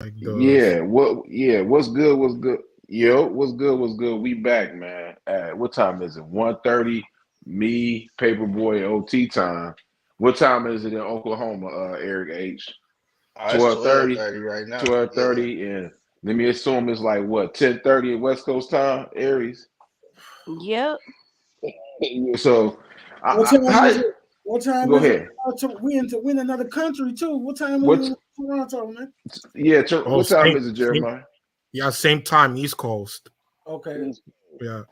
Like the Yeah, what's good, what's good? Yo, what's good, what's good? We back, man. What time is it? 1:30. Me, Paperboy, OT time. What time is it in Oklahoma, Eric H? Oh, it's 12:30? 12:30 right now. Yeah. 12:30, and let me assume it's like what, 10:30 at West Coast time, Aries? Yep. So, What I, time is how, it? What time go is it? ahead. We in another country too. What time is it What's in Toronto, man? Yeah, oh what time is it, Jeremiah? yeah, same time, East Coast. Okay. Yeah.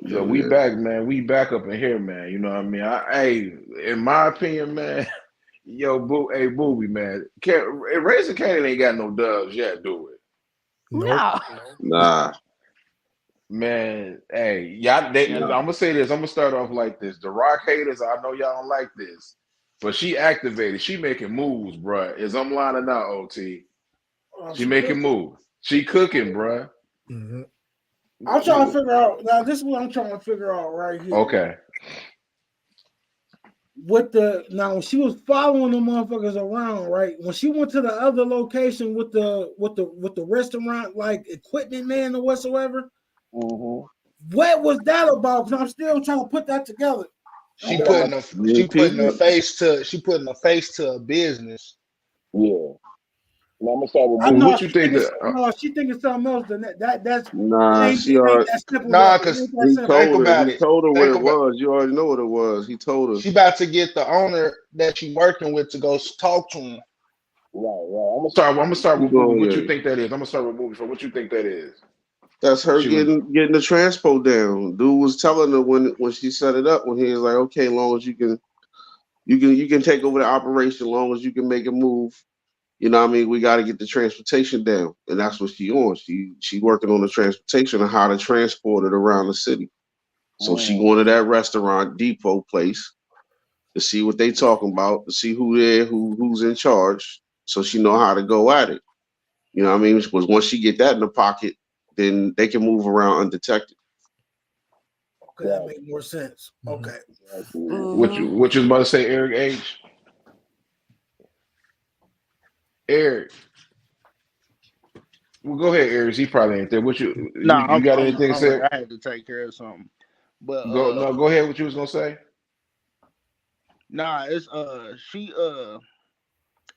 So So we yeah, back, man. We back up in here, man. You know what I mean? Hey, in my opinion, man, yo, Booby, man. Raising Canyon ain't got no dubs yet, do it? Nope. No. nah, Man, hey, I'm nah. gonna say this. I'm gonna start off like this. The Rock haters, I know y'all don't like this, but she activated. She making moves, bruh. Is I'm lining out, OT. She She making cooking. moves. She cooking, bruh. Hmm. I'm trying to figure out now. This is what I'm trying to figure out right here. Okay. With the now, when she was following the motherfuckers around, right? When she went to the other location with the restaurant like equipment man or whatsoever, Mm-hmm. what was that about? Because I'm still trying to put that together. She Okay. putting a You she ain't putting peeped a it. face to she putting a face to a business. Yeah. Now I'm gonna start with I Boo. know What you she think thinking that? no, she thinking something else than that. Nah, she It ain't already. that simple. Nah, It cause ain't that He simple. think told her. about He it. told her what Think it about was. You already know what it was. He told her. she about to get the owner that she working with to go talk to him. Right. I'm gonna start He with Booby. going, What you yeah. think that is? I'm gonna start with Booby. For what you think that is? That's her She was getting the transpo down. Dude was telling her when she set it up when he was like, okay, as long as you can take over the operation, as long as you can make a move. You know what I mean? We got to get the transportation down, and that's what she on. She working on the transportation and how to transport it around the city. So she mm, going to that restaurant depot place to see what they talking about, to see who there, who's in charge, so she know how to go at it. You know what I mean? Because once she get that in the pocket, then they can move around undetected. Okay, that makes more sense. Hmm. Okay. what you was about to say, Eric H. Eric. Well, go ahead, Eric. He probably ain't there. What Nah, you got I'm anything to I'm say? right. I had to take care of something. But Go ahead. What you was gonna say? nah, it's she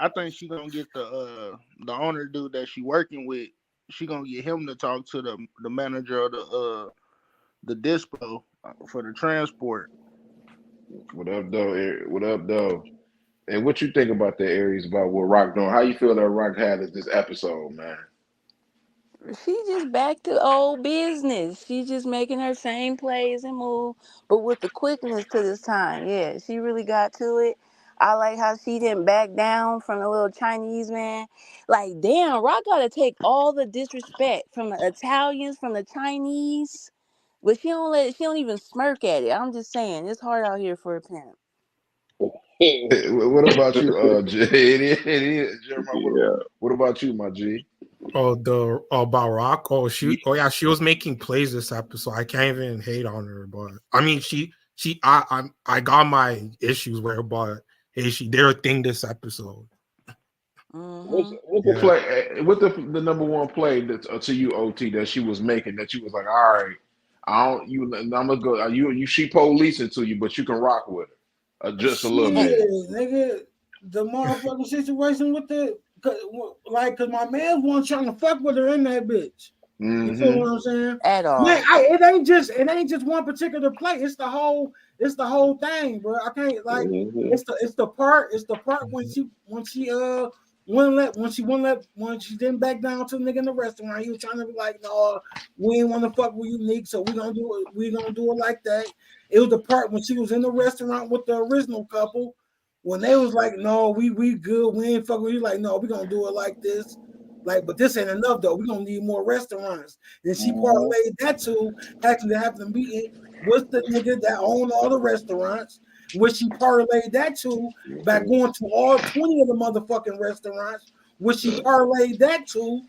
I think she gonna get the owner dude that she working with. She gonna get him to talk to the manager of the dispo for the transport. What up, though? Eric? What up, though? And what you think about the Aries about what Rock doing? How you feel that Rock had this episode, man? She just back to old business. She just making her same plays and move, but with the quickness to this time. Yeah, she really got to it. I like how she didn't back down from the little Chinese man. Like, damn, Rock gotta take all the disrespect from the Italians, from the Chinese, but she don't even smirk at it. I'm just saying, it's hard out here for a pimp. What about you, J? It is, Jeremiah. Yeah. What about you, my G? Oh, the about Rock. Oh yeah, she was making plays this episode. I can't even hate on her, but I mean, I got my issues with her, but hey, she did her thing this episode. Hmm What's the Yeah. play? What the number one play that to you, OT, that she was making that you was like, all right, I don't you. I'm gonna go. You she policing to you, but you can rock with her just a little bit. Shit, nigga, the motherfucking situation with cause my man wasn't trying to fuck with her in that bitch. You feel Mm-hmm. what I'm saying? At Man, all. it ain't just one particular play. It's the whole thing, bro. I can't like Hmm. it's the part when she didn't back down to the nigga in the restaurant. He was trying to be like, no, we ain't want to fuck with Unique, so we gonna do it like that. It was the part when she was in the restaurant with the original couple when they was like, no, we good, we ain't fuck with you. Like, no, we gonna do it like this. Like, but this ain't enough though. We're gonna need more restaurants. And she parlayed that to having meeting with the nigga that owned all the restaurants, which she parlayed that to by going to all 20 of the motherfucking restaurants, which she parlayed that to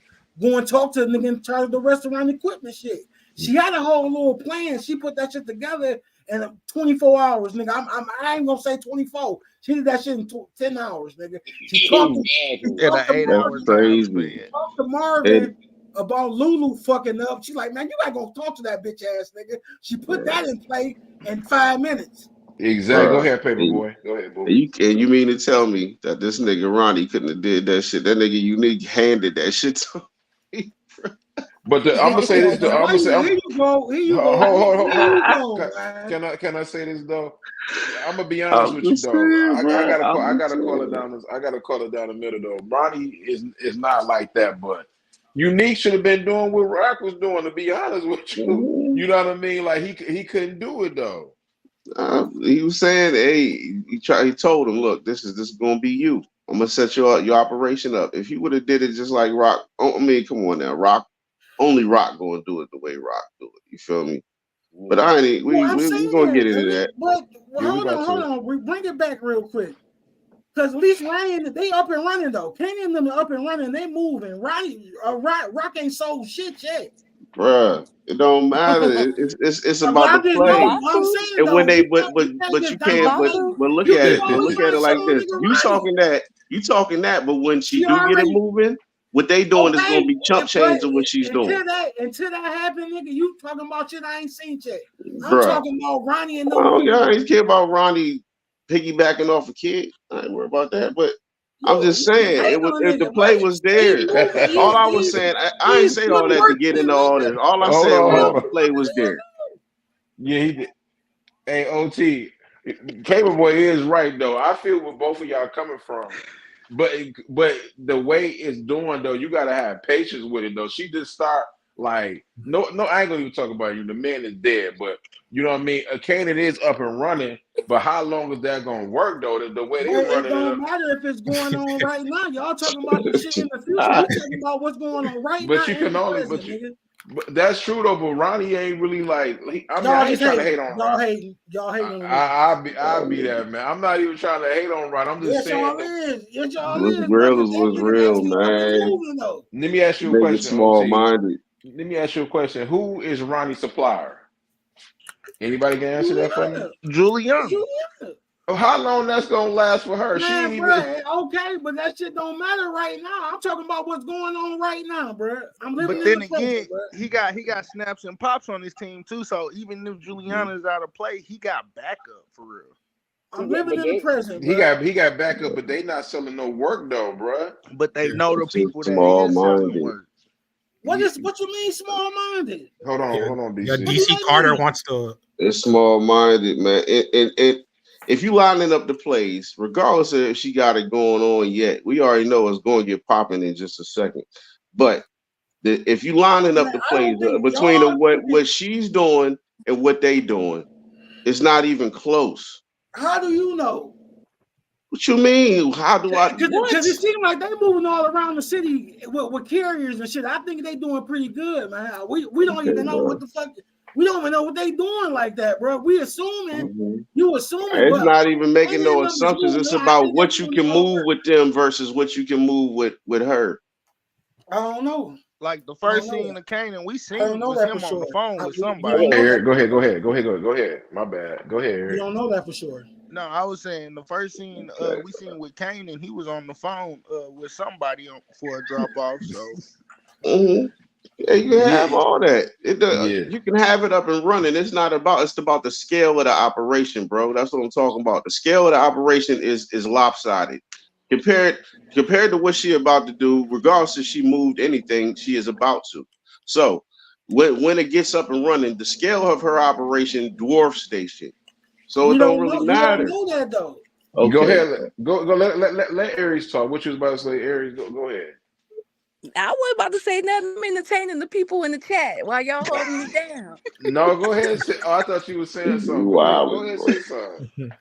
going talk to the nigga in charge of the restaurant equipment shit. She had a whole little plan. She put that shit together in 24 hours, nigga. I ain't gonna say 24. She did that shit in 10 hours, nigga. She talked In an to 8 That's hour time crazy. span. talked to Marvin about Lulu fucking up. She's like, man, you not gonna talk to that bitch ass nigga. She put that in play in 5 minutes. Exactly. Go Bruh. ahead, Paperboy. Go ahead, boo. And you mean to tell me that this nigga Ronnie couldn't have did that shit? That nigga Unique handed that shit to me. But I'm gonna say this though. I'm gonna say, Here you go. Here you go. hold. Here you go, man. Can I say this though? I'm gonna be honest I'm with you just though. saying, I bro. gotta I'm call it down. I gotta call it down the middle though. Ronnie is not like that, but Unique should have been doing what Rock was doing. To be honest with you, you know what I mean? Like he couldn't do it though. He was saying, hey, he told him, look, this is gonna be you. I'm gonna set your operation up. If he would have did it just like Rock, I mean, come on now, Rock. Only Rock gonna do it the way Rock do it. You feel me? But I ain't. We gonna get into that. But hold on. We bring it back real quick. Because at least Ryan, they up and running though. Kanan and them are up and running. They moving. Rock ain't sold shit yet. Bruh, it don't matter. It's about I the didn't play. know. I'm saying And though, when they but you can't but look at it. But look at it like this. You talking that, but when she do get it moving, what they doing is gonna be chump change of what she's doing. Until that happen, nigga, you talking about shit I ain't seen yet. I'm Bruh. talking about Ronnie and them. Oh yeah, I ain't care about Ronnie piggybacking off a kid. I ain't worried about that, but I'm just saying, if the play was there. All I was saying, I ain't say all that to get into all this. All I said was the play was there. Yeah, he did. Hey, OT, Paperboy is right though. I feel where both of y'all coming from, but the way it's doing though, you gotta have patience with it though. She just start like no, I ain't gonna even talk about you. The man is dead, but you know what I mean. Kanan is up and running, but how long is that gonna work though? The way they running it don't matter if it's going on right now. Y'all talking about this shit in the future. We talking about what's going on right now. But you can only, but that's true though. But Ronnie ain't really like. I ain't trying to hate on Ronnie. Y'all hating on I'll be that man. I'm not even trying to hate on Ronnie. I'm just saying. Yes, y'all is. Was real, man. Let me ask you a question. Small-minded. Let me ask you a question. Who is Ronnie's supplier? Anybody can answer that for me? Juliana. Oh, how long that's gonna last for her? Man, she ain't even okay, but that shit don't matter right now. I'm talking about what's going on right now, bro. I'm living. But then again, he got snaps and pops on his team too. So even if Juliana's out of play, he got backup for real. I'm living in the present. He got backup, but they not selling no work though, bro. But they know the people that is selling work. What you mean small minded? Hold on, DC. Yeah, DC Carter wants to. It's small minded, man. If you lining up the plays, regardless of if she got it going on yet, we already know it's going to get popping in just a second. But if you lining up the plays between what she's doing and what they doing, it's not even close. How do you know? What you mean? How do I? Because it seems like they moving all around the city with carriers and shit. I think they doing pretty good, man. We don't even know what the fuck. We don't even know what they doing like that, bro. We assuming you assuming. It's not even making no assumptions. It's about what you can move with them versus what you can move with her. I don't know. Like the first scene of Kanan, we seen was him on the phone with somebody. Eric, go ahead. My bad. Go ahead, Eric. You don't know that for sure. No, I was saying the first scene we seen with Kanan, he was on the phone with somebody for a drop off. So. Yeah, you can have all that. You can have it up and running. It's about the scale of the operation, bro. That's what I'm talking about. The scale of the operation is lopsided. Compared to what she about to do, regardless if she moved anything, she is about to. So when it gets up and running, the scale of her operation dwarfs that shit. So it don't really matter. You don't know that though. Okay. Go ahead. Go let Aries talk. What you was about to say, Aries, go ahead. I wasn't about to say nothing. I'm entertaining the people in the chat while y'all holding me down. No, go ahead. I thought you were saying something. Wow. Go ahead, say something.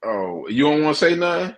Oh, you don't want to say nothing?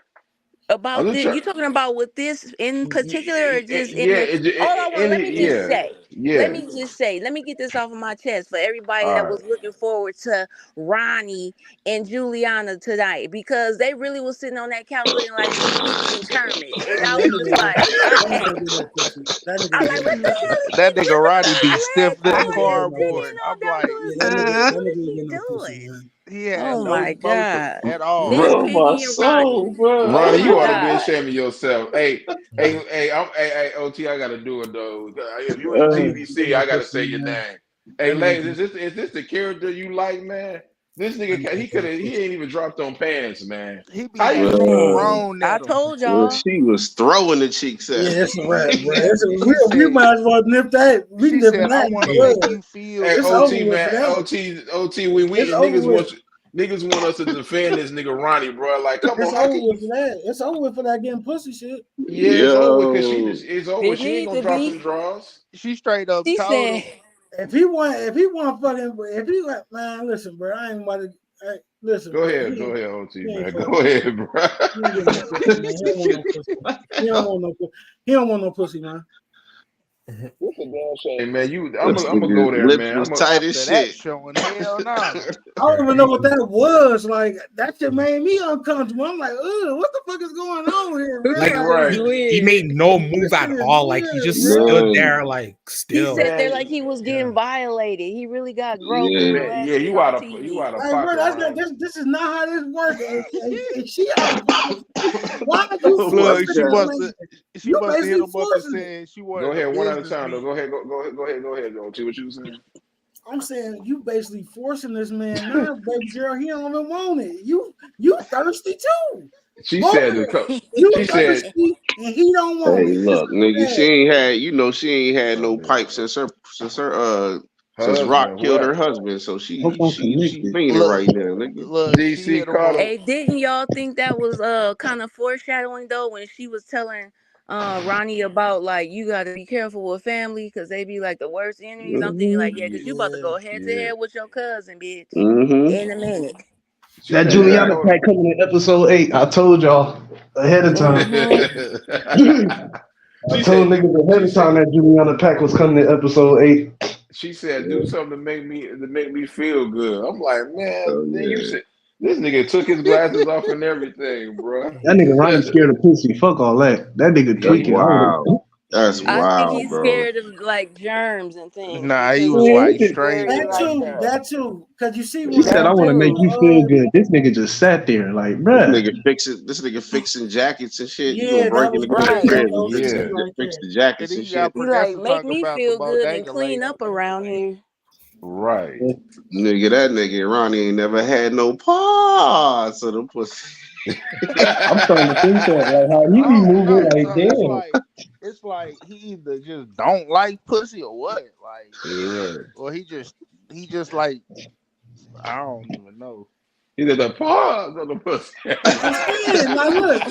I'm About just this, trying. you talking about with this in particular, or just in Yeah, the? All I want, let me just yeah, say, let yeah. me just say, let me get this off of my chest for everybody All that right. was looking forward to Ronnie and Juliana tonight, because they really was sitting on that couch looking like Miss Pee-wee and Kermit, and Hey, I was just like, that nigga okay. ain't get no pussy. That nigga I'm ain't like, get no what the pussy. hell is That she nigga flipping Roddy her be stiff legs than That a for nigga and ain't just get no digging cardboard. pussy. all I'm down like, through Yeah, his that legs? nigga, Like, that what nigga is ain't she get no pussy, doing? man. he had Oh no my emotion God. at all. Miss Bro, my Piggy and Ronnie. soul, bro. Oh Ronnie, my you ought to be God. ashamed of yourself. Hey, OT, I gotta do it though. If you in That nigga ain't get GVC, no I gotta pussy, say your man. name. Hey, That nigga ain't ladies, is this the character you like, man? This that nigga, nigga ain't get no he pussy. ain't even dropped on pants, man. He be How you? having it Bro, thrown I at him. told y'all. she was throwing the cheeks at Yeah, him. it's a wrap, bro. She We said, might as well nip that. We can she nip said, I that in want the to Hey, make bud. you feel hey, It's over OT good. with for man, that. OT. We It's over with. niggas want us to defend this nigga Ronnie, bro. Like, come It's on, how over can with you? for that. It's over with for that getting pussy shit. Yeah, it's over because Yo, it's over. It She ain't needs gonna to drop them be. draws. She straight up She told said, him, If he want fucking, if he want, man, listen, bro. I ain't about to. Listen, bro. Go ahead, OT He ain't man. fucking. Go ahead, bro. He ain't getting no pussy, man. He don't want no pussy. He don't want no pussy. He don't want no pussy, man. What's the damn shame, man? I'm this gonna nigga go there, lips man. was tight as after that shit. showing, hell no. I don't even know what that was. Like that shit made me uncomfortable. I'm like, ugh, what the fuck is going on here, bro? Like it was Right, he made weird. no move This at shit is all. Like he weird, just bro. stood Man, there, like He still. sat there like man. he was Yeah. getting violated. He really got groped and yeah. Man, yeah, molested on you out TV. of Like, bro, pocket, that's not Ronnie. this is not how this works. And she out of pocket. Why are you What's Look, forcing she this that? must man? have she You must have hit basically him up and forcing it. said she Go wanted a ahead, one at a business time. Though. meeting. Go ahead, OT. What you was saying? I'm saying you basically forcing this man. Nah, baby girl, he don't even want it. You thirsty too. She Both said of the them. co- You She said, thirsty and he don't want Hey, it. It's look, not nigga, she bad. ain't had, she ain't had oh, no pipe yeah, since Rock husband, killed her whoever. husband. So Hope I'm she connected. fiending Look, right now, nigga. she DC hit him up. Carter. Hey, didn't y'all think that was kind of foreshadowing though when she was telling Ronnie about like you got to be careful with family because they be like the worst enemies? I'm thinking Mm-hmm. like, yeah, because you about to Yeah. go head to Yeah, head with your cousin, bitch, Mm-hmm. in a minute. she That said, Juliana Yeah. hold pack coming in episode 8. I told y'all ahead of on. time. Mm-hmm. I She told said, niggas ahead she of time said, that Juliana pack was coming in episode 8. she said, do something to make me feel good. I'm like, man, Oh then you yeah. said this nigga took his glasses off and everything, bro. That nigga Ronnie scared of pussy. Fuck all that. That nigga Yeah, That's he tweaking. I was. would wild. That's Yeah, I think wild, he's bro. scared of like germs and things Nah, he because was he have. like acting straight. very like that. That too. Cause you see She when said, I That want to make too. you feel good. This nigga just sat there like, bruh. This nigga fixing jackets and shit. You gonna yeah, break that in was the nigga crazy Right. on crib and OT yeah, right fix there. the And jackets then and you got shit. He like Progressive make talking me about the feel good and bodega clean lady. up around here. right. Nigga, that nigga Ronnie ain't never had no parts of the pussy. I'm starting to think that, like, how he I be don't moving, know. like, So damn. it's like he either just don't like pussy or what? Like, You're right. or he just like I don't even know. He did the pause on the pussy. I'm saying, now look,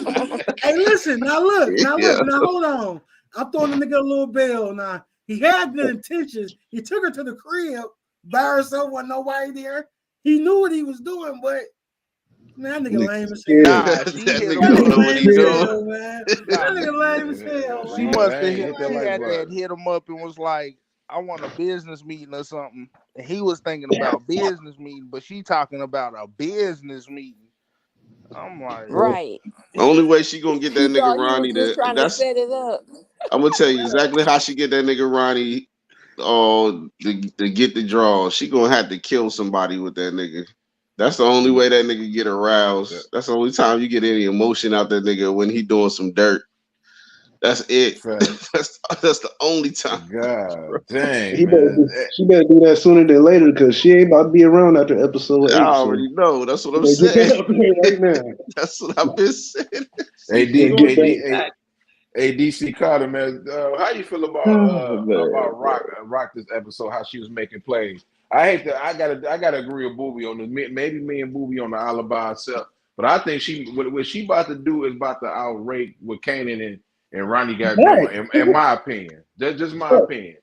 hey, listen, now Yeah. look, now hold on. I'm throwing the nigga a little bell. Now he had good intentions. He took her to the crib by herself, with nobody there. He knew what he was doing, but man, that nigga Nigga, lame as hell. Nah, that she hit That him nigga don't nigga up. know what lame he as doing. hell, man. Nah, That nigga lame as hell, she man. must have Bang, hit. hit that She like had that button. hit him up and was like, "I want a business meeting or something." And he was thinking about business meeting, but she talking about a business meeting. I'm like, Right. Only way she gonna get He that nigga thought he was Ronnie just trying to that's set it up. I'm gonna tell you exactly how she get that nigga Ronnie to get the draw. She gonna have to kill somebody with that nigga. That's the only way that nigga get That aroused. That's the only time you get any emotion out that nigga when he doing some dirt. That's it. fact. That's the only time. God dang, He better man. do, she better do that sooner than later because she ain't about to be around after episode I 8. So already know. That's what you I'm better get saying. that up there right now. That's what I've been saying. Hey, You better D, get hey, D, that. hey, hey, DC Carter, man. How you feel Oh man, about Rock this episode? How she was making plays. I hate that. I gotta agree with Booby on this. Maybe me and Booby on the alibi itself. But I think what she about to do is about to outrate what Kanan and Ronnie got Right. going. In my opinion, that's just my opinion.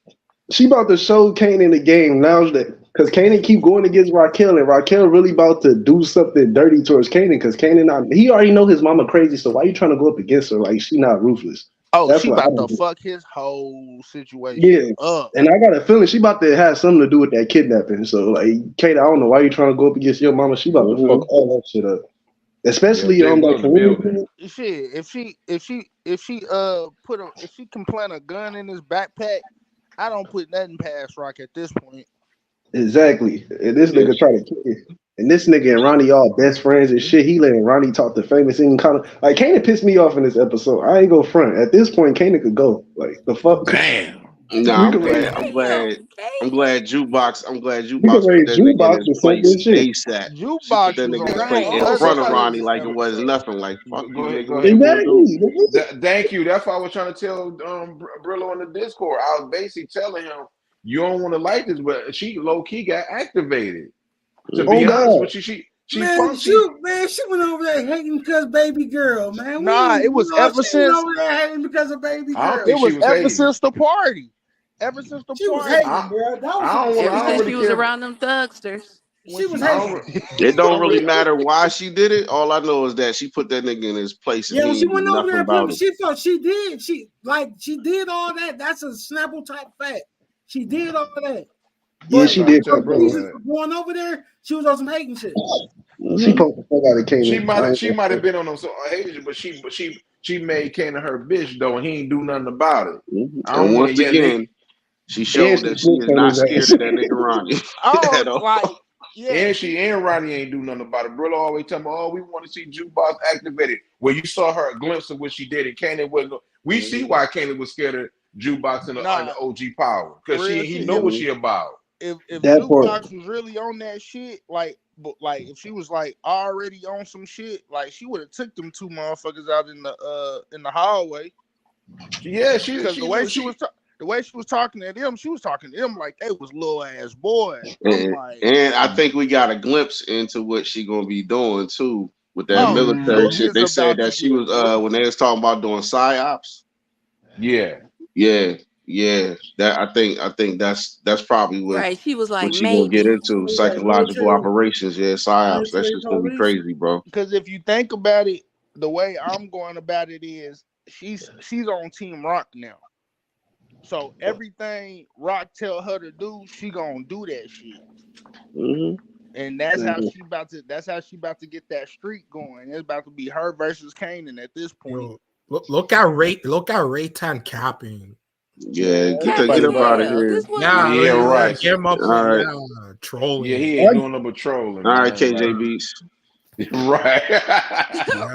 She about to show Kane in the game now that Because Kanan keep going against Raquel, and Raquel really about to do something dirty towards Kanan. Because Kanan, he already know his mama crazy. So why you trying to go up against her? Like she not ruthless. Oh, That's she what I about don't to do. fuck his whole situation Yeah, up. and I got a feeling she about to have something to do with that kidnapping. So like, Kate, I don't know why you trying to go up against your mama. She about to fuck all that shit up, especially Jay on Will that in the building. Shit, if she can plant a gun in his backpack, I don't put nothing past Rock at this point. Exactly. And this nigga try to kill you. And this nigga and Ronnie all best friends and shit. He letting Ronnie talk to famous and kind of like Kanan pissed me off in this episode. I ain't go front. At this point, Kanan could go. Like the fuck. Damn. Nah, We I'm could glad. raise I'm glad. I'm glad Jukebox. I'm glad we could Jukebox put raise that nigga in jukebox his for place something shit. ASAP. She put Jukebox that was nigga in his on place some in Right. other front of shit Ronnie this like it was episode. nothing. Like fuck Go you, ahead, nigga. go What ahead. you gonna do? Exactly. Thank you. That's why I was trying to tell Brillo in the Discord. I was basically telling him you don't want to like this, but she low key got activated. To Oh be honest God. with you, she Man, she she went over there hating because baby girl, man. Nah, it was ever She went since over there hating because of baby I don't girl. it think she was was ever hating. since the party. Ever since the She was party. hating, bro. That was some I Ever don't since shit. really she was care. around them thugsters. When She was she I hating. don't. It I don't don't really really. matter why she did it. All I know is that she put that nigga in his place and Yeah, when he she ain't do went over nothing there, about it. she thought she did. She did all that. That's a Snapple type fact. She did all that. Yeah, I'm But she trying to did tell fuck for that brother, nigga. reasons man. for going over there, she was on some hating shit. She poked the fuck out of She Kanan. I ain't she gonna might have front. been on some Asian, but she made Kanan her bitch though, and he ain't do nothing about it. I And don't want once to. Yeah, again, she And showed she that she flipped is on not his scared ass. of that nigga Ronnie at oh, all. like yeah, she and Ronnie ain't do nothing about it. Brillo always tell me, "Oh, we want to see Jukebox activated." Well, you saw her a glimpse of what she did, and Kanan wasn't. We see why Kanan was scared of Jukebox and nah, the OG power because real he shit. know what she about. If That part. Jukebox was really on that shit, like if she was like already on some shit, like she would have took them two motherfuckers out in the hallway. Yeah, Because the way she was talking to them, she was talking to them like they was little ass boys. I'm like, And I think we got a glimpse into what she gonna be doing too with that oh, military she shit. is They said about to that she get was when they was talking about doing psyops. yeah. Yeah. That I think that's probably Right. She was like, what she gonna get maybe. into. Like Psychological operations. Yeah, psyops. That military shit's gonna be police. crazy, bro. because if you think about it, the way I'm going about it is she's on Team Rock now. So everything Rock tell her to do, she gonna do that shit. Mm-hmm. And that's how she about to get that streak going. It's about to be her versus Kanan at this point. Yo, look at Ray-Tan capping. Yeah, get Capping up out of hell. here. This wasn't Nah, Yeah, right. get him up All for right, trolling. Yeah, he ain't doing no patrolling, all right, man. KJ Beats. Right.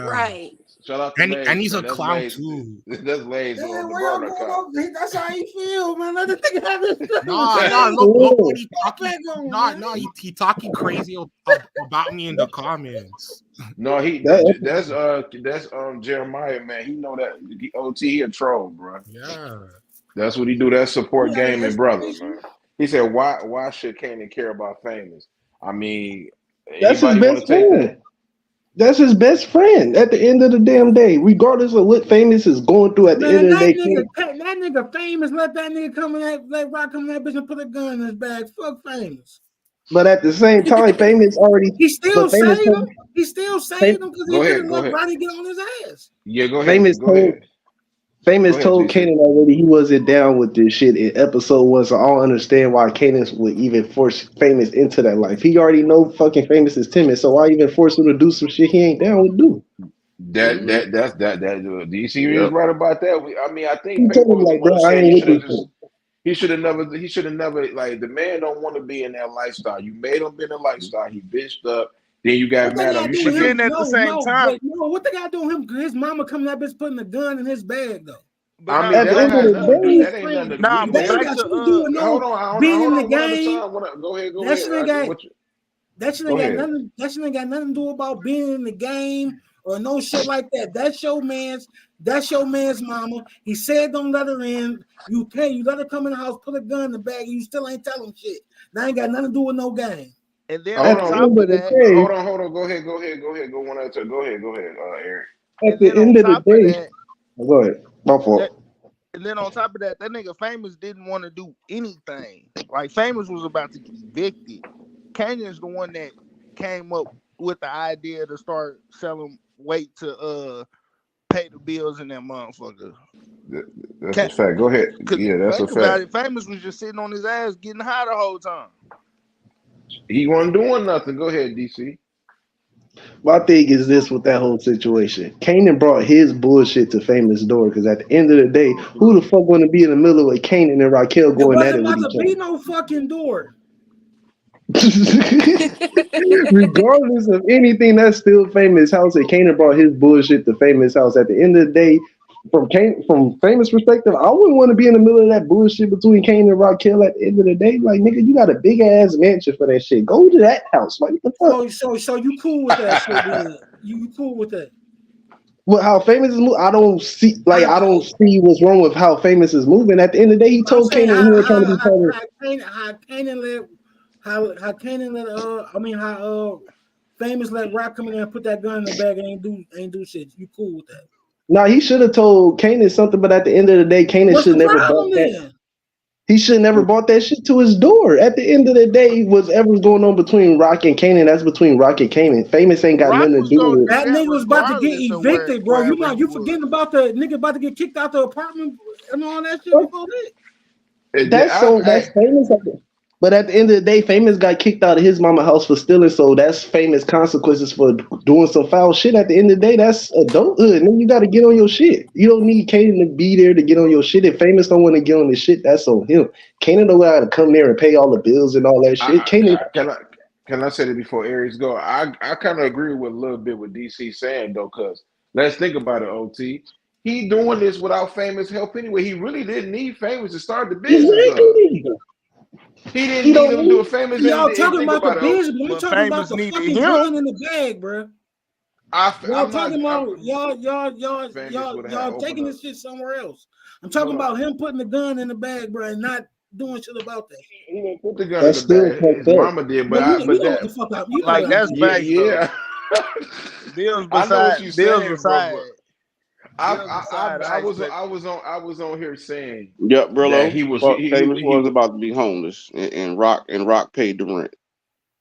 right. Shout out to Lace, and he's man. a That's clown Lace. too. That's Lace Man, on the where y'all burner going cop. over? That's how he feel, man. Let the nigga have his Nah, look what he talking. back on, man. He talking crazy about me in the comments. No, that's Jeremiah, man. He know that the OT he a troll, bro. Yeah. That's what he do. That support He had an gaming brother, explanation. man. He said, why should Kanan care about famous? I mean, That's his anybody want best to take friend. that? That's his best friend at the end of the damn day, regardless of what famous is going through at the end Man, of the day. that nigga famous. Let that nigga come in that, let Rock come in that bitch and put a gun in his bag. Fuck famous. But at the same time, famous already. He still But famous saved him. told, He still saved him because he Go could ahead, have go let ahead. Ronnie get on his ass. Yeah, go ahead. famous Go told ahead. famous Go ahead, told GC. Kanan already he wasn't down with this shit in episode 1. So I don't understand why Kanan would even force famous into that life. He already know fucking famous is timid. So why even force him to do some shit he ain't down with do? That's DC is Yep. right about that. I think He told him Paperboy was the like, one bro, who I said ain't with this shit. he should have never like the man don't want to be in that lifestyle. You made him be in a lifestyle. He bitched up. Then you got What they mad at gotta him. You do should with But give. then him? at the same time, What they gotta do with him? Cause his mama coming that bitch putting a gun in his bag though. but I mean, nah, At the that end ain't of has the nothing to do. day, That ain't nothing to nah, agree but That with. ain't back got to shit to do with Hold no on, being in hold the on. One at a game. time. Go ahead. That shit ain't got What you, that shit go ain't got ahead. nothing. That shit ain't got nothing to do about being in the game or no shit like that. That's your man's mama. He said don't let her in. You let her come in the house, put a gun in the bag, and you still ain't telling shit. That ain't got nothing to do with no game. and then Hold on at the on. top end of of the that, day, Hold on. Go ahead. Go one at a time. Go ahead, Eric. at and the then on end of the top of day, that, go ahead. My that fault. And then on top of that, that nigga Famous didn't want to do anything. Like Famous was about to get evicted. Kanan's the one that came up with the idea to start selling weight to pay the bills in that motherfucker. That's a fact. Go ahead. Yeah, that's a Think about fact. it. Famous was just sitting on his ass getting high the whole time. He wasn't doing nothing. Go ahead, DC. My thing is this with that whole situation. Kanan brought his bullshit to Famous door because at the end of the day, who the fuck want to be in the middle of Kanan and Raquel It going at it wasn't with about each to be other? no fucking door. Regardless of anything, that's still Famous house. And Kanan brought his bullshit to Famous house. At the end of the day, from Famous perspective, I wouldn't want to be in the middle of that bullshit between Kanan and Raquel. At the end of the day, like nigga, you got a big ass mansion for that shit. Go to that house. Like what the fuck? So you cool with that shit? Then you cool with that? Well, how Famous is moving, I don't see what's wrong with how Famous is moving. At the end of the day, he I'm told saying Kanan he was trying to be part of. how Famous let Rock come in there and put that gun in the bag and ain't do shit. You cool with that? Nah, he should have told Kanan something, but at the end of the day, Kanan What's should the never problem bought that. then? He should never bought that shit to his door. At the end of the day, whatever's going on between Rock and Kanan, that's between Rock and Kanan. Famous ain't got Rock nothing to was do gonna with do it. That nigga was about to get regardless of evicted, bro. You wherever he forgetting was. about the nigga about to get kicked out the apartment and all that shit before that. That's Famous. But at the end of the day, Famous got kicked out of his mama house for stealing, so that's Famous consequences for doing some foul shit. At the end of the day, that's adulthood. Man, you got to get on your shit. You don't need Kanan to be there to get on your shit. If Famous don't want to get on the shit, that's on him. Kanan don't got to come there and pay all the bills and all that shit. Can I say that before Aries go? I kind of agree with a little bit what DC saying though, because let's think about it, OT. He doing this without Famous help anyway. He really didn't need Famous to start the business up. Exactly. He didn't need him to do it. Famous Y'all and talking think about the about it. business, but I'm But talking about Famous the needed fucking him. gun in the bag, bro. Y'all taking Famous this shit somewhere else. I'm talking about him putting the gun in the bag, bro, and not doing shit about that. He didn't put the gun That's in the still bag. fucked His up. mama did, but you know what the fuck up. You know Like what I'm that's saying. facts, yeah. Bills I know what you're saying, bills aside. bro. I was on here saying Yep, that Brillo. he was Famous he was about to be homeless, and Rock paid the rent.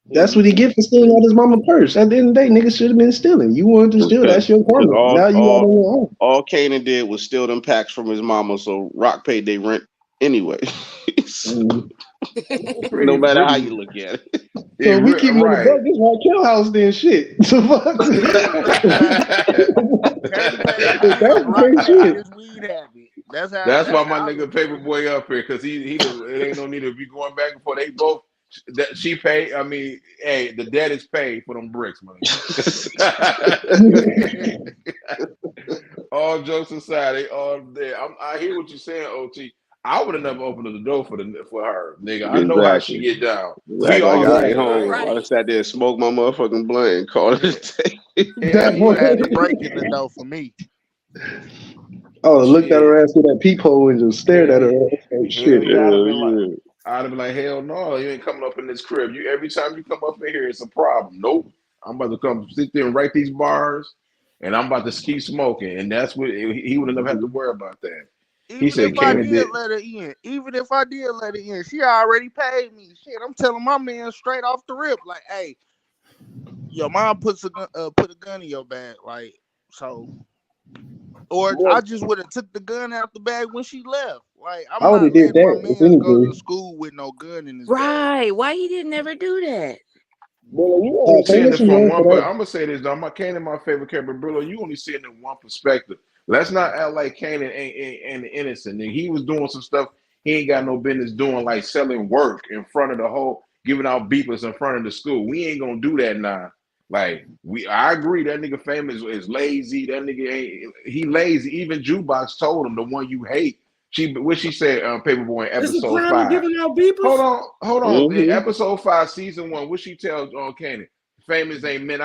That's what he get for stealing out his mama purse. At the end of the day, niggas should have been stealing. You wanted to steal, that's your karma. Now you out on your own. All Kanan did was steal them packs from his mama, so Rock paid their rent anyway. No matter how you look at it. So we keep him in the back. This Raquel house then shit. So fuck. That's why my nigga Paperboy up here, because it ain't no need to be going back and forth. They both she paid. I mean, hey, the debt is paid for them bricks, man. All jokes aside, they all there. I hear what you're saying, OT. I would have never opened the door for her, nigga. I know how she get down. Like I ain't home. I just sat there and smoked my motherfucking blunt and called it a day. Yeah, you had to break in the door for me. Oh, looked at her ass through that peephole and just stared at her ass. Like, shit. I'd have been like, hell no, you ain't coming up in this crib. Every time you come up in here, it's a problem. Nope. I'm about to come sit there and write these bars, and I'm about to keep smoking. And that's what he would have never had to worry about that. Even if I did let her in, she already paid me. Shit, I'm telling my man straight off the rip, like, hey, your mom put a gun in your bag, like, so. Or I just would have took the gun out the bag when she left. Like, I'm not letting my man go to school with no gun in his bag. Right. Why he didn't never do that? Bro, you only seeing it from one, but I'm gonna say this though. Kanan, my favorite character, Brillo. You only see it in one perspective. Let's not act like Kanan ain't innocent. And he was doing some stuff he ain't got no business doing, like selling work in front of the whole, giving out beepers in front of the school. We ain't gonna do that now. Like I agree that nigga Famous is lazy. That nigga he lazy. Even Jukebox told him, the one you hate. What she said, Paperboy in episode 5. Giving out beepers? Hold on. Mm-hmm. In episode 5, season 1, what she tells Kanan? Famous ain't meant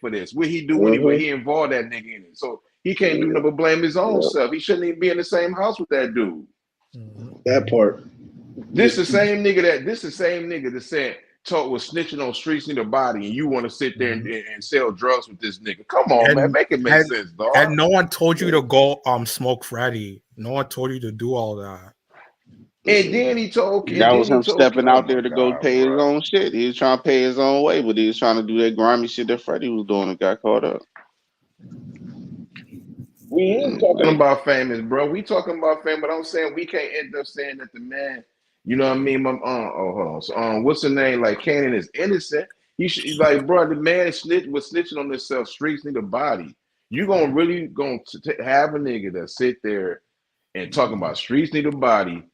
for this. What he do anyway? He involved that nigga in it, so he can't do nothing but blame his own self. He shouldn't even be in the same house with that dude. That part. This the same nigga that said was snitching on streets need a body, and you want to sit there and sell drugs with this nigga. Come on, man, make it make sense, dog. And no one told you to go smoke Freddy. No one told you to do all that. And then he told that was him stepping out there to go God, pay his own shit. He was trying to pay his own way, but he was trying to do that grimy shit that Freddie was doing and got caught up. We ain't talking about famous, bro. We talking about fame, but I'm saying we can't end up saying that the man, you know what I mean? Hold on. So, what's the name? Like Kanan is innocent. He should like, bro. The man was snitching on himself. Streets need a body. You gonna have a nigga that sit there and talking about streets need a body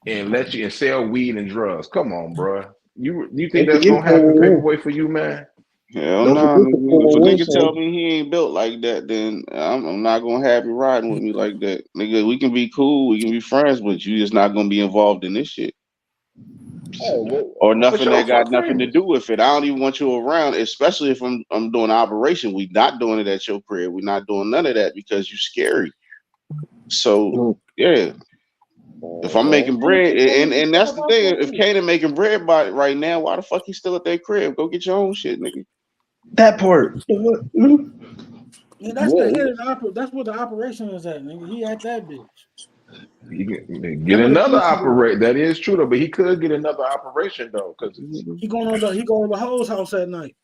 and let you and sell weed and drugs? Come on, bro. You think that's gonna happen, Paperboy, for you, man? Hell no. If a nigga tell me he ain't built like that, then I'm not gonna have you riding with me like that. Nigga, we can be cool, we can be friends, but you just not gonna be involved in this shit. Or nothing that got nothing to do with it. I don't even want you around, especially if I'm doing an operation. We not doing it at your crib. We're not doing none of that because you scary. So yeah. If I'm making bread, and that's the thing, if Kanan making bread by right now, why the fuck he still at that crib? Go get your own shit, nigga. That part. Yeah, that's the head of the that's what the operation is at, nigga. He at that bitch. He get another operation. That is true though, but he could get another operation though, because he going to the hoes house at night.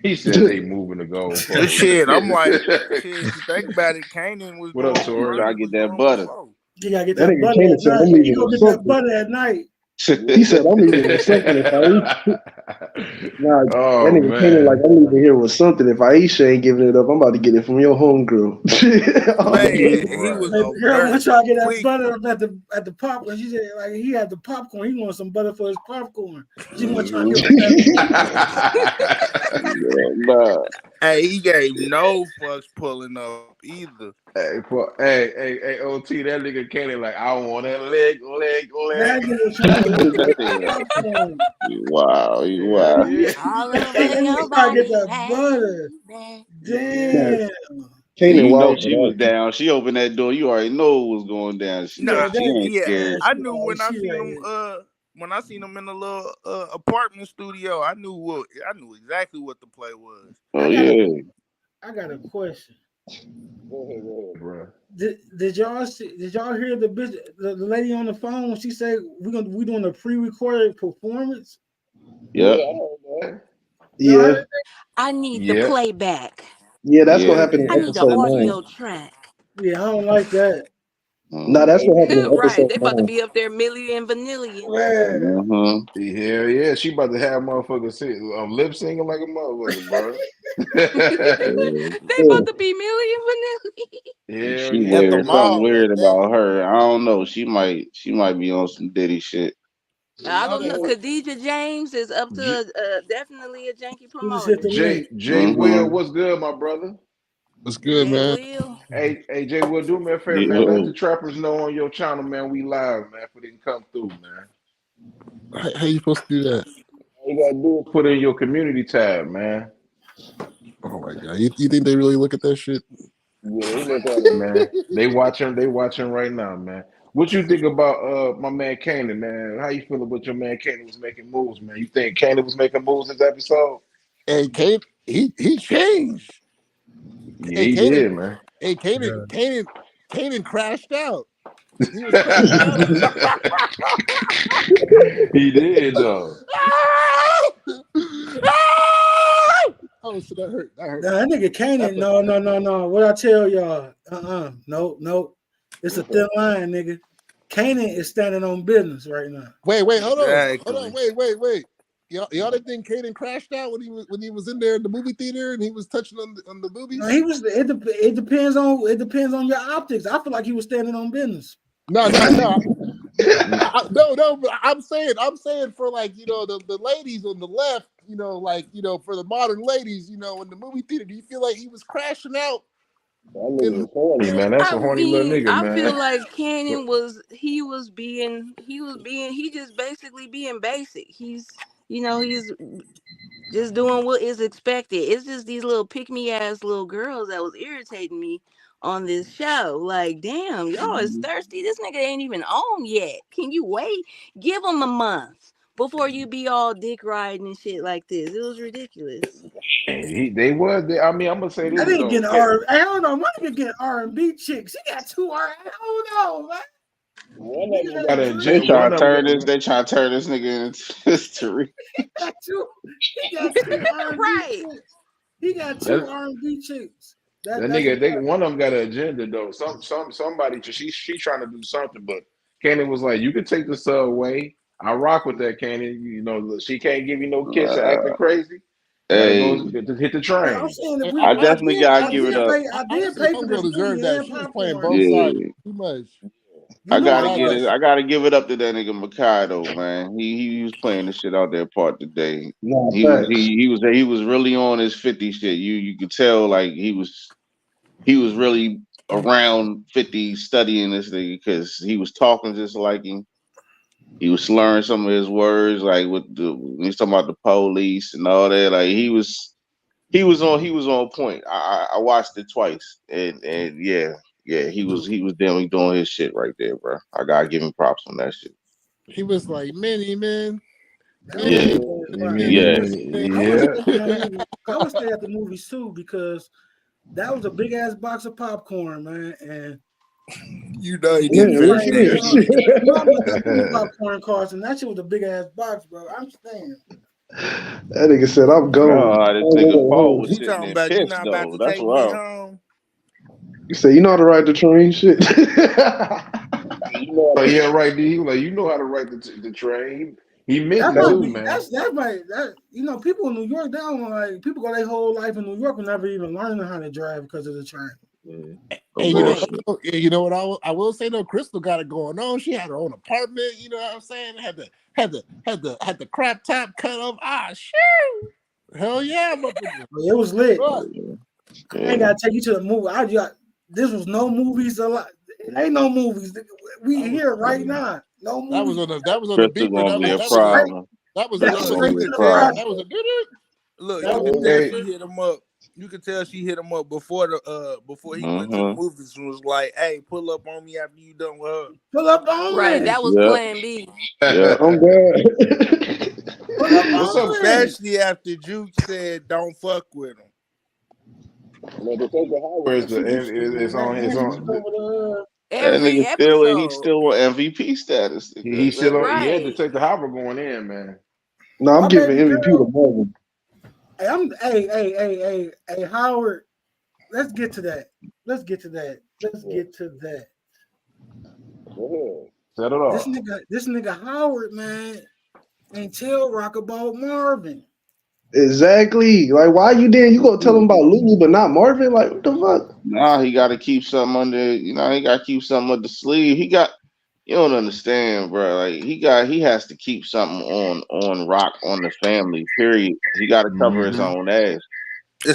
He said they moving to go. Shit, I'm like, shit. You think about it, Kanan was. What up, Tori? I get that butter. You gotta get that butter at night. He gonna get that butter at night. He said, "I'm leaving with something if I eat." Nah, that nigga Kanan like, I'm leaving here with something. If Aisha ain't giving it up, I'm about to get it from your homegirl. Man, he was girl, I'm trying to get that butter up at the popcorn. She said, like, he had the popcorn. He wanted some butter for his popcorn. She want to try to get that. Hey, he gave no fucks pulling up either. Hey, OT, that nigga Kanan like, I want that leg. Wow. Yeah. I get that butter. Damn. You know she was down. She opened that door. You already know what was going down. She ain't scared. I knew when I seen him. When I seen him in the little apartment studio, I knew exactly what the play was. I got a question. Go ahead, bro. Did y'all hear the lady on the phone when she said we doing a pre-recorded performance? Yeah. I need the playback. Yeah, that's what happened in I need the audio track. Yeah, I don't like that. No, that's what happened in right, they about to be up there Millie and Vanillion. Hell yeah, she about to have motherfuckers lip singing like a motherfucker, bro. They about to be Millie and Vanillion. Yeah, she weird. Something weird about her. I don't know. She might be on some Diddy shit. I don't know. Khadijah James is up to definitely a janky promoter. Jay Will, what's good, my brother? What's good, man? Hey, Jay Will, do me a favor, man. Let the trappers know on your channel, man. We live, man. If they can come through, man. How you supposed to do that? All you gotta do is put in your community tab, man. Oh my god, you think they really look at that shit? Yeah, they look at it, man. They watching right now, man. What you think about my man Kanan, man? How you feel about your man Kanan was making moves, man? You think Kanan was making moves this episode? Hey, Kanan, he changed. Yeah, he did, man. Hey, Kanan crashed out. He was crashing out. He did though. Oh, so that hurt. Nah, that nigga Kanan. No. What I tell y'all? No. It's a thin line, nigga. Kanan is standing on business right now. Wait, hold on. Wait. Y'all didn't think Kanan crashed out when he was in there in the movie theater and he was touching on the movies? No, he was. It depends on your optics. I feel like he was standing on business. No. No. But I'm saying for like the ladies on the left, for the modern ladies, in the movie theater, do you feel like he was crashing out? That horny, man. That's a horny little nigga, man. I feel like Kanan was just basically being basic. He's just doing what is expected. It's just these little pick-me ass little girls that was irritating me on this show. Like, damn, y'all is thirsty. This nigga ain't even on yet. Can you wait? Give him a month before you be all dick riding and shit like this. It was ridiculous. They was. I mean, I'm gonna say I this didn't though. get R. I don't know. Might have get R&B chicks. She got two R. I don't know, man. One of them Nigga got had an a They agenda. dream. try One to of them turn got. this. They try to turn this nigga into history. He got two. He got two R&B Right. chicks. He got two That, R&B chicks. that That's nigga, what one of them got an agenda though. Somebody, she trying to do something, but Kanan was like, you can take the sub away. I rock with that, Kanan. You know, she can't give you no kiss or acting crazy. Gotta go Hey, hit the I'm train. saying that I definitely gotta give it up. I did Honestly, pay for this homegirl deserved movie that. and She was playing popcorn. both sides Yeah, too much. You know I was. I gotta give it up to that nigga Makai though, man. He was playing the shit out there part today. Nah, facts. He was really on his 50 shit. You could tell like he was really around 50 studying this nigga because he was talking just like him. He was slurring some of his words, like when he's talking about the police and all that. Like he was on point. I watched it twice, and yeah, he was definitely doing his shit right there, bro. I gotta give him props on that shit. He was like, many men. That was a Yeah, good Yeah. movie. I would stay at the movies too because that was a big ass box of popcorn, man. And You know he Yeah, didn't what finish you that mean? shit. you know how much that movie popcorn cost, and that shit was a big ass box, bro. I'm saying. That nigga said, I'm no, gone. this I'm nigga going Paul home. was He sitting talking there about you pissed not about though. to That's take me wild. home. You say, you know how to ride the train? Shit. You know, like, yeah, right. He was like, you know how to write the train. He That mitten might too, be man. that you know, people in New York, they don't like people go their whole life in New York and never even learning how to drive because of the train. And Right. you know what I will say though, Crystal got it going on. She had her own apartment. You know what I'm saying? Had the crap top cut off. Ah, shit. Hell yeah, motherfucker. It was lit. Fuck. I ain't gotta take you to the movie. This was no movies a lot. It ain't no movies. We here right now. No movies. That was on the Crystal beeper. gonna be a Straight, problem. That was that's Crystal gonna straight be to a the problem. that was a Look, That you was can tell Hey, she hit him up. You can tell she hit him up before he went to the Mm-hmm. movies and was like, "Hey, pull up on me after you done with her." pull up on Right. me. That was Yep. plan B. Yep. I'm glad. Pull up what's up, on me. Especially after Juke said, "Don't fuck with him." Well, the Sacred Highway is it's on his Man, on. That Every nigga he's episode. still on MVP status. He's still on. Yeah, Right. Detective Hopper going in, man. No, I'm My giving baby MVP to girl. Marvin. Hey, Howard. Let's get to that. Let's get to that. Go ahead. Set it off. This nigga Howard, man, ain't tell Rock about Marvin. Exactly. Like, why you didn't? You gonna tell him about Lulu, but not Marvin? Like, what the fuck? Nah, he got to keep something under. He got to keep something under the sleeve. You don't understand, bro. Like he has to keep something on Rock on the family. Period. He got to cover his own ass,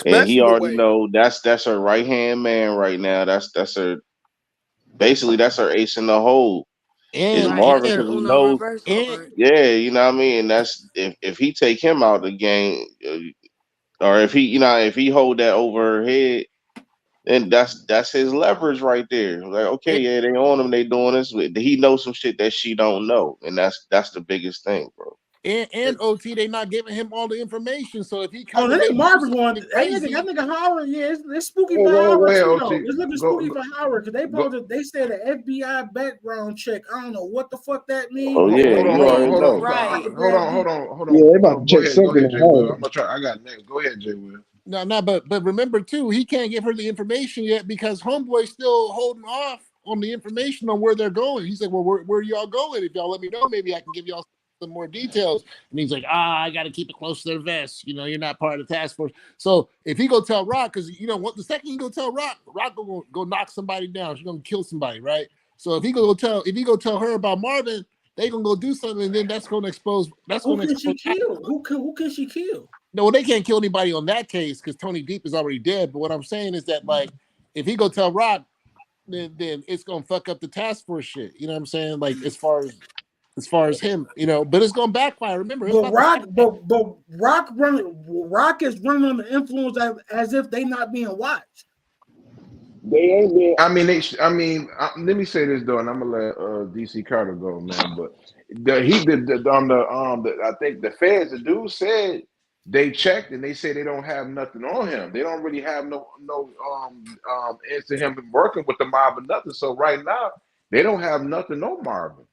and he Especially the already way know that's her right hand man right now. That's her. Basically, that's her ace in the hole. Is and Right. Marvin That's and the because he Uno knows. reverse and card. Yeah, you know what I mean. That's if he take him out of the game, or if he hold that over her head. And that's his leverage right there. Like, okay, yeah, they on him, they doing this. He knows some shit that she don't know, and that's the biggest thing, bro. and OT, they not giving him all the information. So if he Oh, come that and nigga they do Marvin going. something crazy, That nigga Howard. Yeah, it's spooky for Go Howard ahead, too, though. OT. It's looking Go spooky for Howard because go. they said an FBI background check. I don't know what the fuck that means, Oh but yeah, Hold you on, already hold know. on, Right. hold Yeah, on. they about to Go check ahead, something Jay on Will. Howard. I'm gonna try. I got next. Go ahead, Jay Will. no, but remember too, he can't give her the information yet because Homeboy's still holding off on the information on where they're going. He said, "Well, where y'all going? If y'all let me know, maybe I can give y'all some more details." And he's like, I got to keep it close to their vest. You know, you're not part of the task force. So if he go tell Rock, because what the second he go tell Rock go knock somebody down. She's gonna kill somebody, right? So if he go tell her about Marvin, they gonna go do something, and then that's gonna expose. who can she kill? Who can she kill? No, they can't kill anybody on that case because Tony Deep is already dead. But what I'm saying is that, like, if he go tell Rock, then it's gonna fuck up the task force shit. You know what I'm saying? Like, as far as him, but it's gonna backfire. Remember, it's But about Rock is running on the influence as if they not being watched. They ain't been. I mean, let me say this though, and I'm gonna let DC Carter go, man. But he did on I think the feds, the dude said they checked and they say they don't have nothing on him. They don't really have no into him working with the mob or nothing. So right now they don't have nothing on Marvin.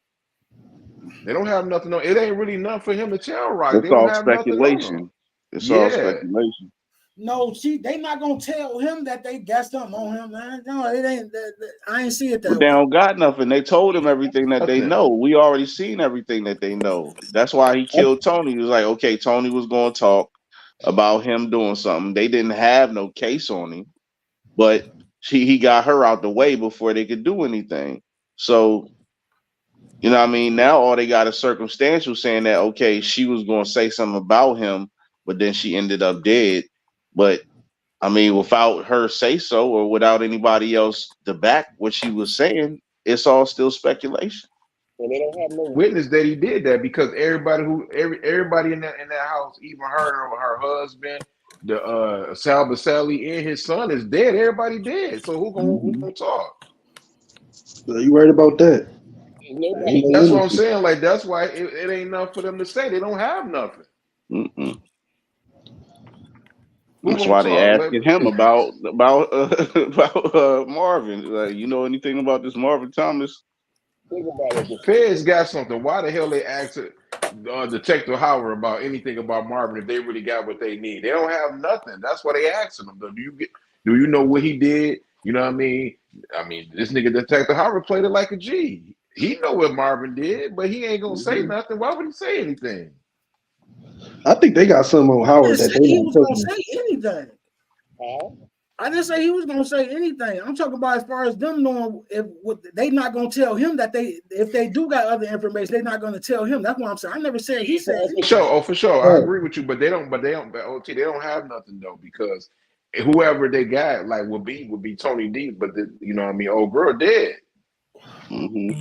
They don't have nothing on. It ain't really nothing for him to tell. Right? It's They don't all have nothing on him. speculation. It's all Yeah. speculation. No, they not gonna tell him that they got something on him, man. No, it ain't. I ain't see it that But they way. don't got nothing. They told him everything that they Nothing. know. We already seen everything that they know. That's why he killed Tony. He was like, okay, Tony was going to talk about him doing something. They didn't have no case on him, but he got her out the way before they could do anything. So, you know what I mean? Now all they got is circumstantial saying that, okay, she was going to say something about him, but then she ended up dead. But I mean, without her say so or without anybody else to back what she was saying, it's all still speculation. And they don't have no Witness that he did that because everybody in that house, even her husband, the Sal Baselli and his son is dead. Everybody dead. So who gonna talk? So you worried about that? nobody. That's what I'm saying. Like that's why it ain't enough for them to say. They don't have nothing. That's why they asking him about Marvin. Like, you know anything about this Marvin Thomas? Think about it. The feds got something. Why the hell they asked Detective Howard about anything about Marvin if they really got what they need? They don't have nothing. That's why they asking him. Do you know what he did? You know what I mean? I mean, this nigga Detective Howard played it like a G. He know what Marvin did, but he ain't gonna say nothing. Why would he say anything? I think they got something on Howard that they he not was gonna telling. say anything. Huh? I didn't say he was gonna say anything. I'm talking about as far as them knowing they not gonna tell him that if they do got other information, they're not gonna tell him. That's what I'm saying. I never said he said for sure. Oh, for sure. I agree with you, but they don't. But OT, they don't have nothing though because whoever they got like would be Tony D. But you know what I mean, old girl dead. You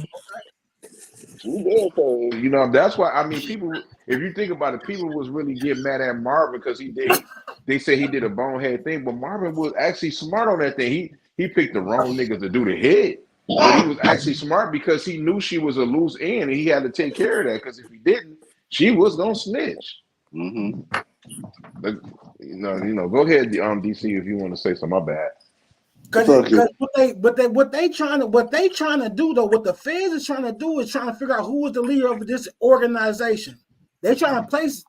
know, that's why I mean people. If you think about it, people was really getting mad at Marvin because they say he did a bonehead thing, but Marvin was actually smart on that thing. He picked the wrong niggas to do the hit, but he was actually smart because he knew she was a loose end and he had to take care of that because if he didn't, she was gonna snitch. But, you know. Go ahead, DC, if you want to say something. My bad. Because what they trying to do though, what the feds is trying to do is trying to figure out who was the leader of this organization. They trying to place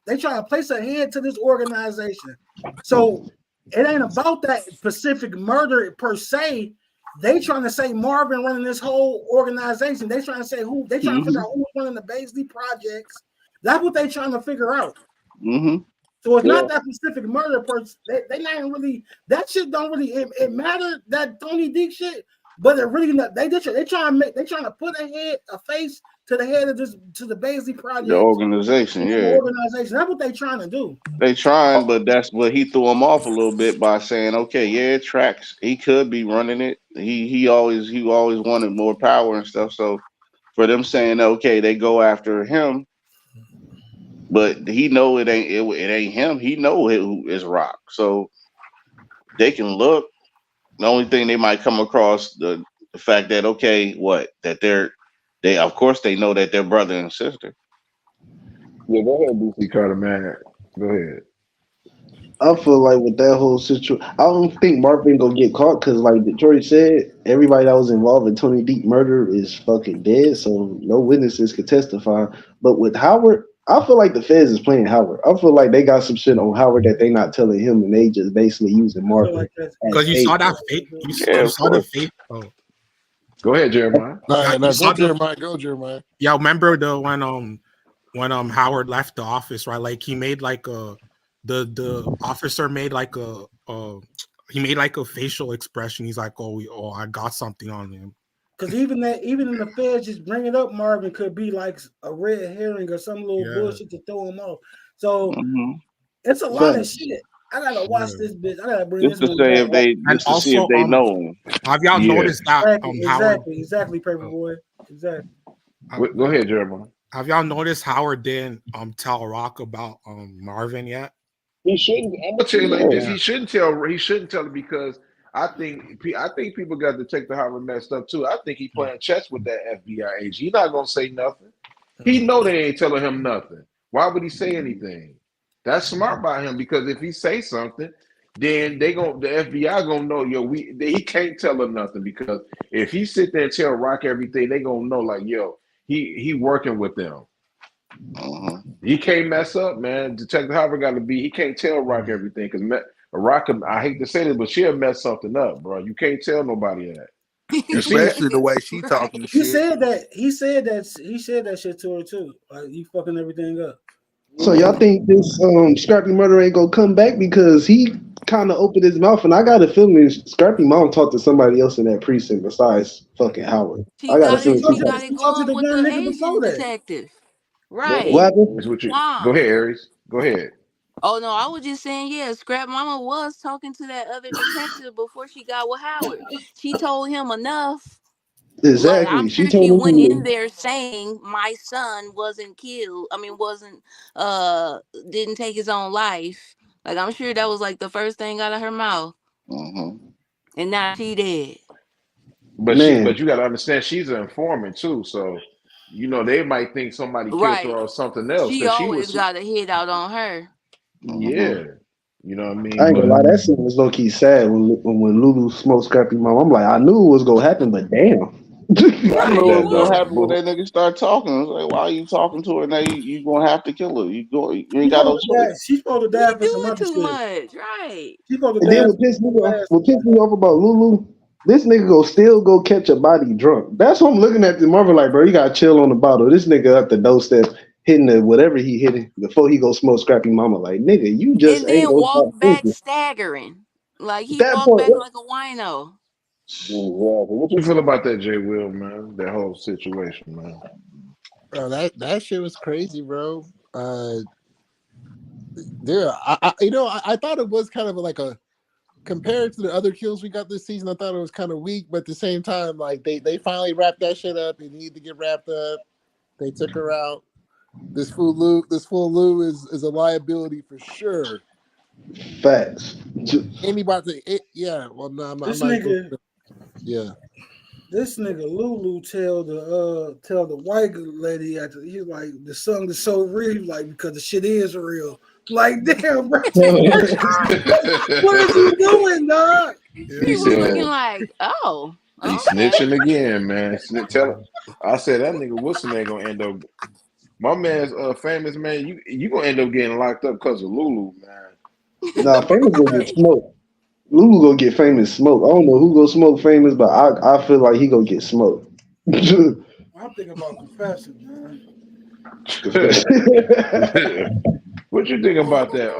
a head to this organization. So it ain't about that specific murder per se. They trying to say Marvin running this whole organization. They trying to say who. They trying to figure out who's running the Baisley projects. That's what they trying to figure out. So it's not that specific murder person. They not even really that shit don't really it matter that Tony D shit, but it really not. They trying to put a face to the head of to the Baisley project. The organization, yeah. Organization. That's what they trying to do. They trying, but that's what he threw him off a little bit by saying, okay, yeah, it tracks. He could be running it. He always wanted more power and stuff. So for them saying, okay, they go after him. But he know it ain't him. He know who is Rock, so they can look. The only thing they might come across the fact that they of course they know that they're brother and sister. Yeah, go ahead, DC Carter, man. Go ahead. I feel like with that whole situation, I don't think Marvin gonna get caught because, like Detroit said, everybody that was involved in Tony Deep murder is fucking dead, so no witnesses could testify. But with Howard, I feel like the feds is playing Howard. I feel like they got some shit on Howard that they not telling him, and they just basically using Marvin. Because you saw that fake. You saw the fake. Oh. Go ahead, Jeremiah. Go Jeremiah. Yeah, remember when Howard left the office, right? Like he made like the officer made like he made like a facial expression. He's like, oh, I got something on him. Because even in the feds just bringing up Marvin could be like a red herring or some little bullshit to throw him off. So it's a lot of shit. I gotta watch this bitch. I gotta bring just this to say if they just to see if they know him. Have y'all noticed that? Exactly, Paperboy. Exactly. Go ahead, Jeremiah. Have y'all noticed Howard didn't tell Rock about Marvin yet? He shouldn't. I'm gonna tell you like this. He shouldn't tell it because I think people got Detective Howard messed up too. I think he playing chess with that FBI agent. He not gonna say nothing. He know they ain't telling him nothing. Why would he say anything? That's smart by him because if he say something, then the FBI gonna know he can't tell her nothing because if he sit there and tell Rock everything, they gonna know like he working with them. He can't mess up, man. Detective Hopper got to be. He can't tell Rock everything because Rock. I hate to say this, but she'll mess something up, bro. You can't tell nobody that. You see Especially it? the way she talking shit. He said that shit to her too. Like you fucking everything up. So y'all think this Scrappy murder ain't gonna come back because he kind of opened his mouth, and I got a feeling Scrappy mom talked to somebody else in that precinct besides fucking Howard. She I got a got She feeling it. she She talked to got got it she talked to going the with one the nigga before Asian that. detective, what right? happened? That's what you go Juan. ahead, Aries. Go ahead. Oh no, I was just saying, yeah, Scrap Mama was talking to that other detective before she got with Howard. She told him enough. Like I'm Exactly. She sure she told went in him. there saying my son wasn't killed. I mean, wasn't didn't take his own life. Like I'm sure that was like the first thing out of her mouth. And now she dead. But Man, you got to understand, she's an informant too. So they might think somebody killed her Right. or something else She because she always was. got a hit out on her. Yeah, you know what I I mean. ain't gonna But lie, that scene was low key sad when Lulu smoked Scrappy mom. I'm like, I knew it was gonna happen, but damn. I Right, know it what's gonna was. happen when that nigga start talking. It's like, why are you talking to her? Now you gonna have to kill her. You She ain't got no supposed to die. choice. She's supposed to He die for some doing other too shit. much. Right. She's supposed to And then die what for pissed me some off, ass. about Lulu, this nigga go still go catch a body drunk. That's what I'm looking at the Marvel like, bro. You gotta chill on the bottle. This nigga at the doorstep hitting the whatever he hitting before he go smoke Scrappy Mama. Like, nigga, you just And ain't then gonna walk stop back thinking. staggering. Like he That walked point, back like a wino. exactly. What you feel about that, Jay Will, man? That whole situation, man. Bro, that shit was crazy, bro. Dude, I thought it was kind of like a compared to the other kills we got this season. I thought it was kind of weak, but at the same time, like they finally wrapped that shit up. It needed to get wrapped up. They took her out. This fool Lou is a liability for sure. facts. Anybody, yeah. Well, no, I'm This not even. nigga, Yeah. this nigga Lulu tell the white lady after he's like the song is so real, like because the shit is real. Like damn, bro. What is you doing, dog? He She was looking said like, oh, he okay. snitching again, man. Tell him. I said that nigga Wilson ain't gonna end up. My man's famous man. You gonna end up getting locked up because of Lulu, man. Nah, famous gonna get smoked. Lulu gonna get famous smoked. I don't know who gonna smoke famous, but I feel like he gonna get smoked. I'm thinking about confessing, man. What you think about that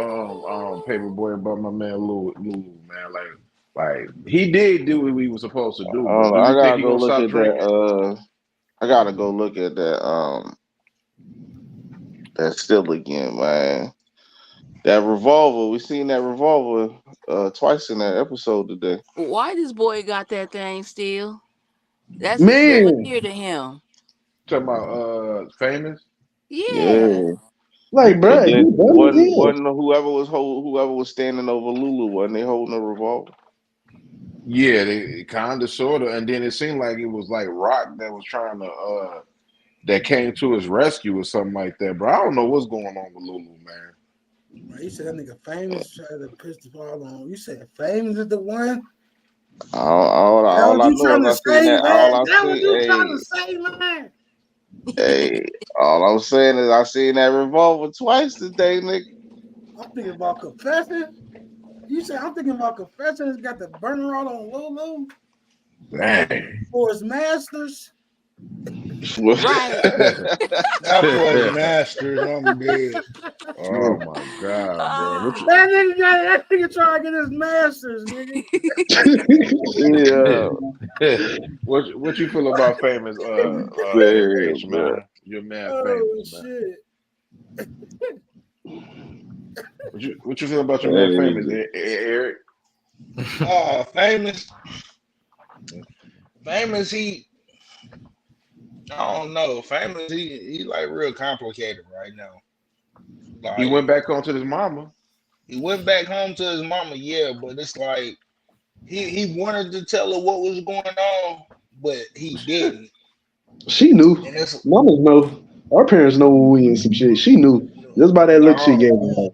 paperboy about my man Lulu, man? Like he did do what he was supposed to do, but do I you think gotta he go gonna look stop at drinking? that. I gotta go look at that still again, man. That revolver. We seen that revolver twice in that episode today. Why this boy got that thing still? That's a Man, souvenir to him. Talking about famous. Yeah. Yeah. like, But bruh, he then done as hell. wasn't whoever was standing over Lulu, wasn't they holding a revolver? Yeah, they kind of, sort of, and then it seemed like it was like Rock that was trying to that came to his rescue or something like that. Bro, I don't know what's going on with Lulu, man. You said that nigga famous tried to piss the ball on. You said famous is the one. That All what I you know trying is to I seen say, that. man? That what you trying to say, man? All I'm saying is I seen that revolver twice today, nigga. I'm thinking about confessing. You said I'm thinking about confessing. It's got the burner out on Lulu Dang. for his masters. Right. Not for his masters. I'm dead. Oh my God, bro. That nigga trying to get his masters, nigga. Yeah, what you feel about famous man, H, bro. man? You're mad famous, Oh man. shit. What you feel about your man famous, Hey, Eric? Famous. Famous, I don't know. Famous, he like real complicated right now. He Like went back home to his mama. he went back home to his mama, yeah, but it's like he wanted to tell her what was going on, but he didn't. She knew. And it's Mamas know. Our parents know when we in some shit. She knew. Just by that look she no, gave her.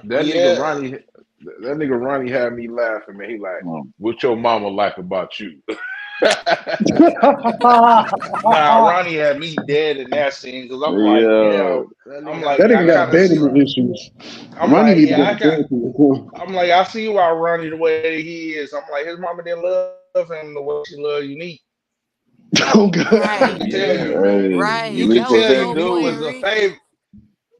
That nigga yeah. Ronnie, that nigga Ronnie had me laughing, man. He like, Mm. what your mama like about you? Nah, Ronnie had me dead in that scene because I'm like, Yeah. yeah. That I'm nigga had like, me That I nigga got kind of laughing, see. abandonment bro. issues. I'm Ronnie like, need to yeah, go to therapy. I'm like, I see why Ronnie the way he is. I'm like, his mama didn't love him the way she loved Unique. Oh god. You Right, could tell Yeah, you. man. Hey, You right. Nick could That was was tell that Unique homeboy was dude. the Ricky. favorite.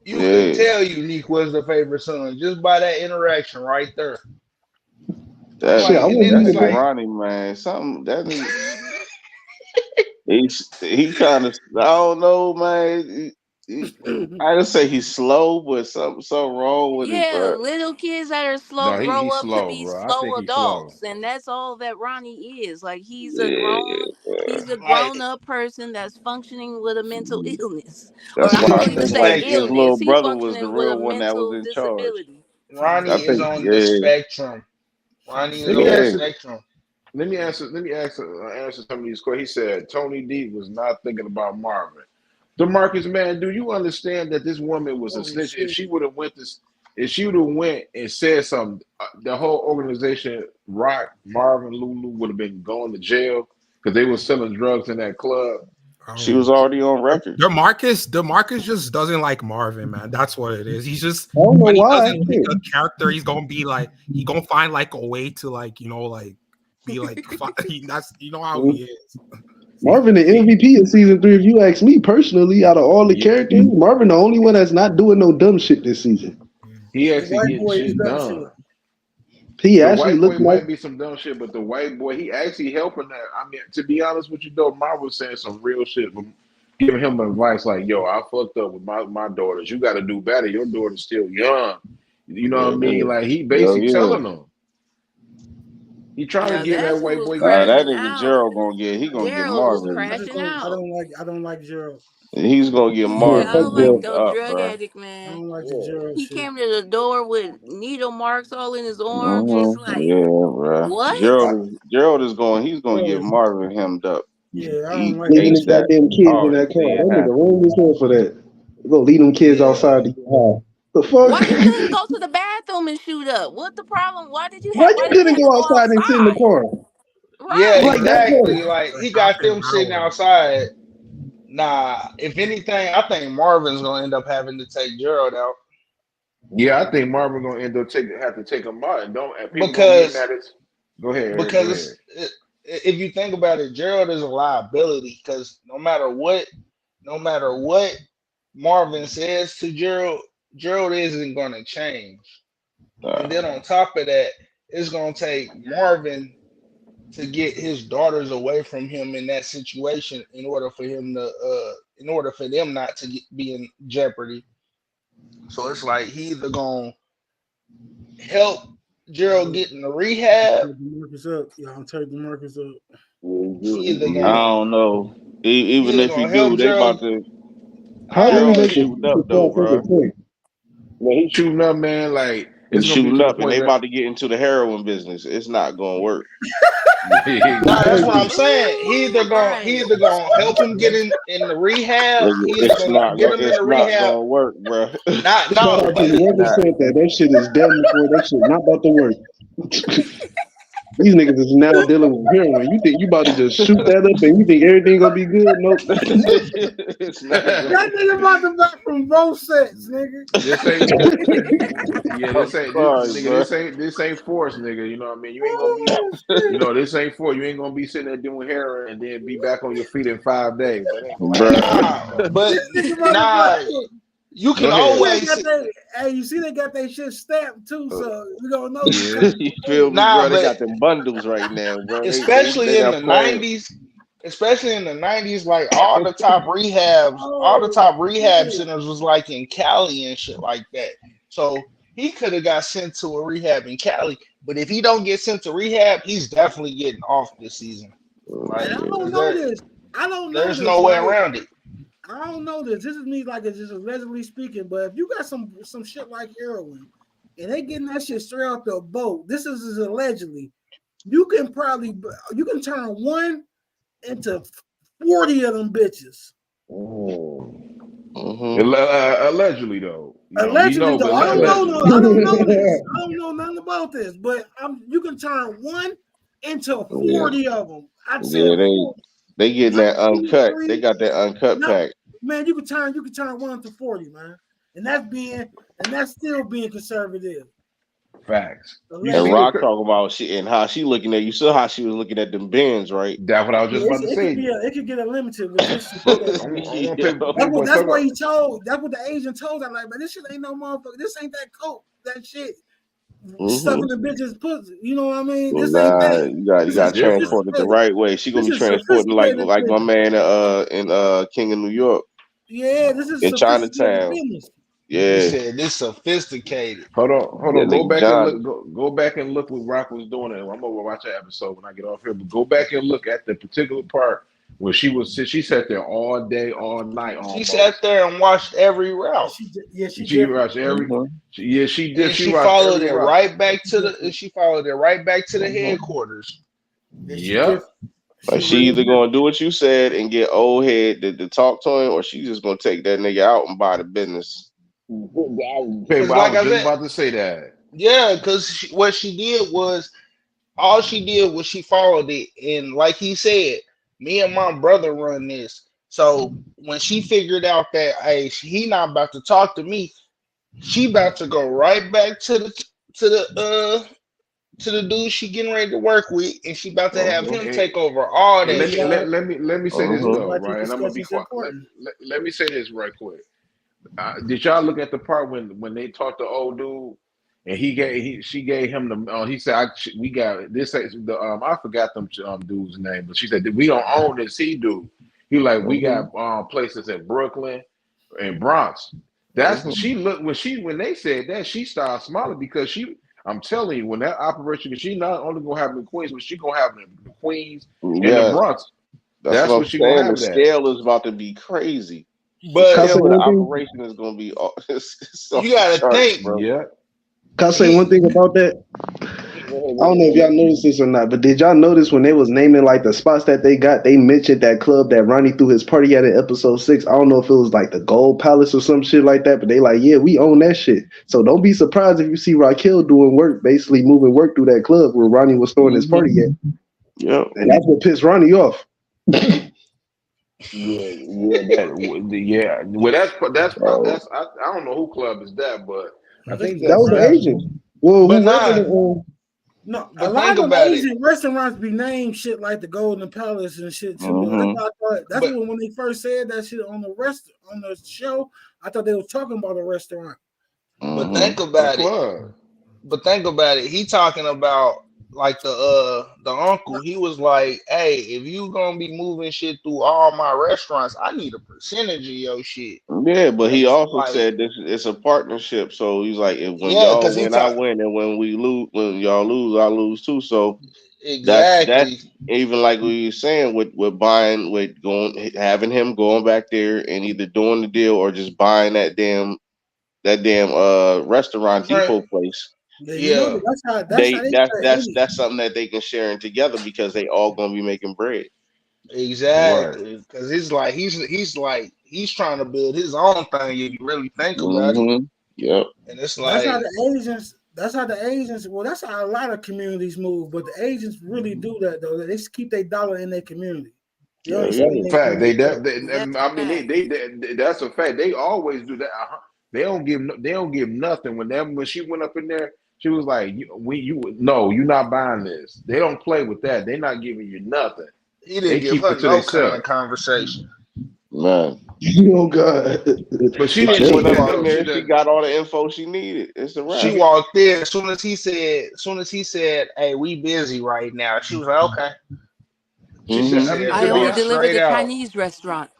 You could Yeah. tell Unique was the favorite son just by that interaction right there. I'm That Shit, I like, and want then that him it's to nigga go. like, Ronnie, man. Something that nigga he kind of I don't know, man. I didn't say he's slow, but something wrong with him, Yeah, bro. little kids that are slow No, grow he's up to slow, be bro. I slow think he's slow. adults, and that's all that Ronnie is. Like Yeah, he's a like grown up person that's functioning with a mental illness, or that's I why I won't the even think say like his spectrum. little illness. He's brother was the functioning with a real one that was mental in charge. disability. I Ronnie is think, on the yeah, spectrum. Ronnie is Let me on the yeah. answer. spectrum. Let me answer some of these questions. He said Tony D was not thinking about Marvin. DeMarcus, man, do you understand that this woman was a Oh snitch? shit. If she would have went and said something, the whole organization, Rock, Marvin, Lulu, would have been going to jail because they were selling drugs in that club. She was already on record. Demarcus just doesn't like Marvin, man. That's what it is. He's just I don't know when he why. doesn't like Shit. a character, he's gonna be like he gonna find like a way to like like be like that's how he is. Marvin the He MVP of season 3. If you ask me personally, out of all the he, characters, Marvin the only one that's not doing no dumb shit this season. he The actually white getting boy is shit dumb done. shit. He The actually white looks boy like might be some dumb shit, but the white boy, he actually helping that. I mean, to be honest with you, though, Marv was saying some real shit, but giving him advice like, "Yo, I fucked up with my daughters. You got to do better. Your daughter's still young. You know what I Yeah, mean? Like he yeah, basically yeah. telling them. He trying to Yeah, give that that's who white was boy That crashing game. nigga out. Gerald gonna get Gerald was Marvin. I just crashing don't. out. I don't like Gerald. He's gonna get He said, "I fuck don't Marvin like Gerald. hemmed no up, drug bro. addict, I man." don't like the Yeah. Gerald He shit. came to the door with needle marks all in his arm, just like, Yeah, bro. what? Gerald is going. He's gonna get Bro, Marvin hemmed up. yeah, I don't He like Leaving that his ASAP. shit. goddamn As kids in hard as that car. seeing That nigga happen. ruined his head for that. Go leave them kids Yeah. outside to get high. The Why you fuck? couldn't go to the bathroom and shoot up? What the problem? Why Why you did you couldn't have to go go outside and sit in the outside? car? Yeah, Like Right. that exactly. close. Like he got Half an them sitting hour. outside. Nah, if anything, I think Marvin's gonna end up having to take Gerald out Yeah, I think Marvin gonna end up have to take him out, and don't and people gonna get because mad at. Go ahead, Eric. Go ahead. because if you think about it, Gerald is a liability because no matter what Marvin says to Gerald, Gerald isn't gonna change. And then on top of that, it's gonna take Marvin to get his daughters away from him in that situation in order for him to in order for them not to be in jeopardy. So it's like he either gonna help Gerald get in the rehab, Turn Demarcus up. Y'all turn Demarcus up. he either I gonna don't know. he Even either if he gonna do, help they about Gerald. to. I How do don't we Gerald know. is make the shooting up shit though, before I take bro. a point? When he shooting up, man, like He's it's gonna be shooting to the up, and point they that about to get into the heroin business. It's not gonna work. Nah, that's what exactly. I'm saying. He Right. either gonna help him get in the rehab. He either It's gonna not. get him in It's the not rehab. gonna work, bro. Not Shout no, out to but whoever Nah. said that. That shit is done before. That shit not about to work. These niggas is now dealing with heroin. You think you about to just shoot that up and you think everything gonna be good? Nope. It's not gonna. That nigga about to back from both sets, nigga. this ain't yeah, I'm this ain't this sorry, nigga, bro. this ain't force, nigga. You know what I mean? You ain't gonna be Oh shit. this ain't for you ain't gonna be sitting there doing heroin and then be back on your feet in 5 days. That ain't gonna happen. Bruh. nah, but This nigga about to nah. look. You Go can You see ahead. they always got they hey, you see they got their shit stamped too, Uh, so we gonna know you yeah. coming You for feel real. me, bro? nah, They but got them bundles right now, bro. They especially in not the playing. '90s, especially in the '90s, like all the Oh top rehab shit. centers was like in Cali and shit like that. So he could have got sent to a rehab in Cali, but if he don't get sent to rehab, he's definitely getting off this season. And Like, I don't cause know this. I don't know there's this, no way right? around it. I don't know this. This is me like it's just allegedly speaking, but if you got some shit like heroin and they getting that shit straight out the boat, this is allegedly. you can turn one into 40 of them bitches. Allegedly, though, we Allegedly, know, though, but I don't know. allegedly, I don't know this. I don't know nothing about this. But you can turn one into 40 of them. I said they getting not that two, uncut. three, They got that uncut not, pack. man. You can turn one into 40, man, and that's still being conservative. Facts. And Rock talking about how she looking at you. Saw how she was looking at them bins, right? That's what I was just about to say. It could get unlimited with this shit. That's why he told. That's what the agent told. I'm like, man, this shit ain't no motherfucker. This ain't that coke. That shit stuffing the bitches pussy. You know what I mean? This ain't that. You got to transport it the right way. She gonna be transporting like my man in King of New York. Yeah, this is in Chinatown. business. Yeah, he said this sophisticated. Hold on. Go back and look. Go back and look what Rock was doing. And I'm gonna watch that episode when I get off here. But go back and look at the particular part where she sat there all day, all night. She sat there and watched every route. She watched every. She did. And she followed it right back to the. She followed it right back to the headquarters. Yep. Like she either gonna do what you said and get old head to talk to him, or she just gonna take that nigga out and buy the business. Like I was just about to say that. Yeah, because what she did was, all she did was she followed it, and like he said, me and my brother run this. So when she figured out that he not about to talk to me, she about to go right back to the dude she getting ready to work with, and she about to have him take over all that. Let me say this though, right? And I'm gonna be quiet. Let me say this right quick. Did y'all look at the part when they talked to old dude and she gave him the he said we got this I forgot them dude's name, but she said we don't own this. He like we got places in Brooklyn and Bronx. That's she looked when they said that, she started smiling because I'm telling you, when that operation, she not only gonna have it in Queens, but she gonna have it in the Queens and the Bronx. That's what she gonna have. The scale is about to be crazy. But the operation is going to be. You got to think, bro. Yeah. Can I say one thing about that? I don't know if y'all noticed this or not, but did y'all notice when they was naming like the spots that they got, they mentioned that club that Ronnie threw his party at in episode 6. I don't know if it was like the Gold Palace or some shit like that, but they like, yeah, we own that shit. So don't be surprised if you see Raquel doing work, basically moving work through that club where Ronnie was throwing his party at. Yeah, and that's what pissed Ronnie off. Yeah. Well, that's I don't know who club is that, but I think that was the agent. Well, but no, a lot of Asian restaurants be named shit like the Golden Palace and shit too. That's when they first said that shit on the show. I thought they was talking about a restaurant. But think about it. He talking about like the uncle. He was like, "Hey, if you gonna be moving shit through all my restaurants, I need a percentage of your shit." Yeah, but he also said this it's a partnership. So he's like, when y'all win, I win, and when y'all lose, I lose too. So that's even like we were saying with buying, having him going back there and either doing the deal or just buying that damn restaurant depot place. Yeah, that's something that they can share in together because they all gonna be making bread. Exactly, because he's trying to build his own thing. If you really think about it, yep. And it's like that's how the Asians. Well, that's how a lot of communities move. But the Asians really do that though. They keep their dollar in their community. Fact. That's a fact. They always do that. They don't give nothing. When she went up in there, she was like, you're not buying this. They don't play with that. They're not giving you nothing. He didn't give her no kind of conversation. Man. Oh God. But she didn't went up in there. She got all the info she needed. It's a wrap. She walked in as soon as he said, "Hey, we busy right now." She was like, "Okay." She said, I only deliver the Chinese restaurant.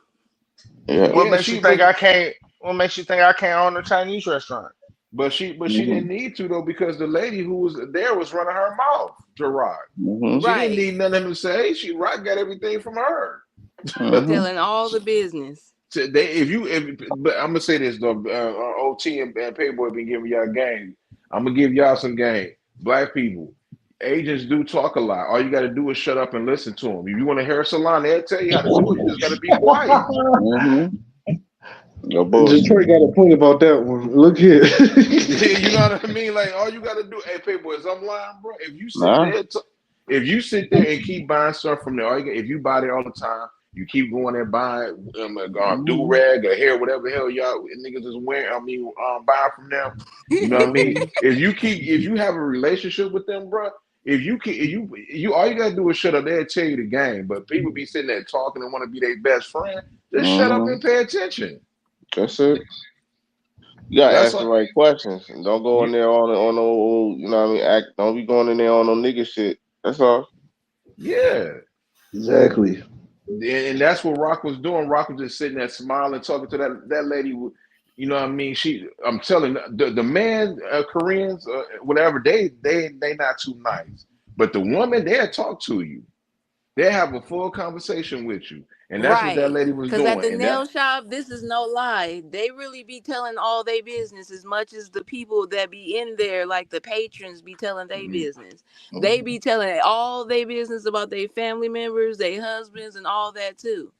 Yeah. What makes you think I can't? What makes you think I can't own a Chinese restaurant? But she didn't need to though, because the lady who was there was running her mouth to Rock. She didn't need nothing to say. Rock got everything from her. Telling all the business. So but I'm gonna say this though, OT and Payboy been giving y'all game. I'm gonna give y'all some game. Black people, agents do talk a lot. All you got to do is shut up and listen to them. If you want a hair salon, they'll tell you how to do it. You just got to be quiet. Mm-hmm. No Detroit got a point about that one. Look here. You know what I mean? Like all you got to do, hey, Payboys, I'm lying, bro. If you sit there and keep buying stuff from there, if you buy there all the time, you keep going there buying do rag or hair, whatever the hell y'all niggas is wearing. Buying from them. You know what I mean? If you have a relationship with them, bro. If you all you gotta do is shut up. They'll tell you the game. But people be sitting there talking and want to be their best friend. Just shut up and pay attention. That's it. You gotta ask the right questions and don't go in there on no, you know what I mean? Don't be going in there on no nigga shit. That's all. Yeah. Exactly. And that's what Rock was doing. Rock was just sitting there smiling, talking to that lady. You know what I mean? I'm telling the man, Koreans, whatever, they not too nice. But the woman, they'll talk to you. They'll have a full conversation with you. And that's what that lady was doing. Because at the nail shop, this is no lie. They really be telling all their business as much as the people that be in there, like the patrons, be telling their business. They be telling all their business about their family members, their husbands, and all that too.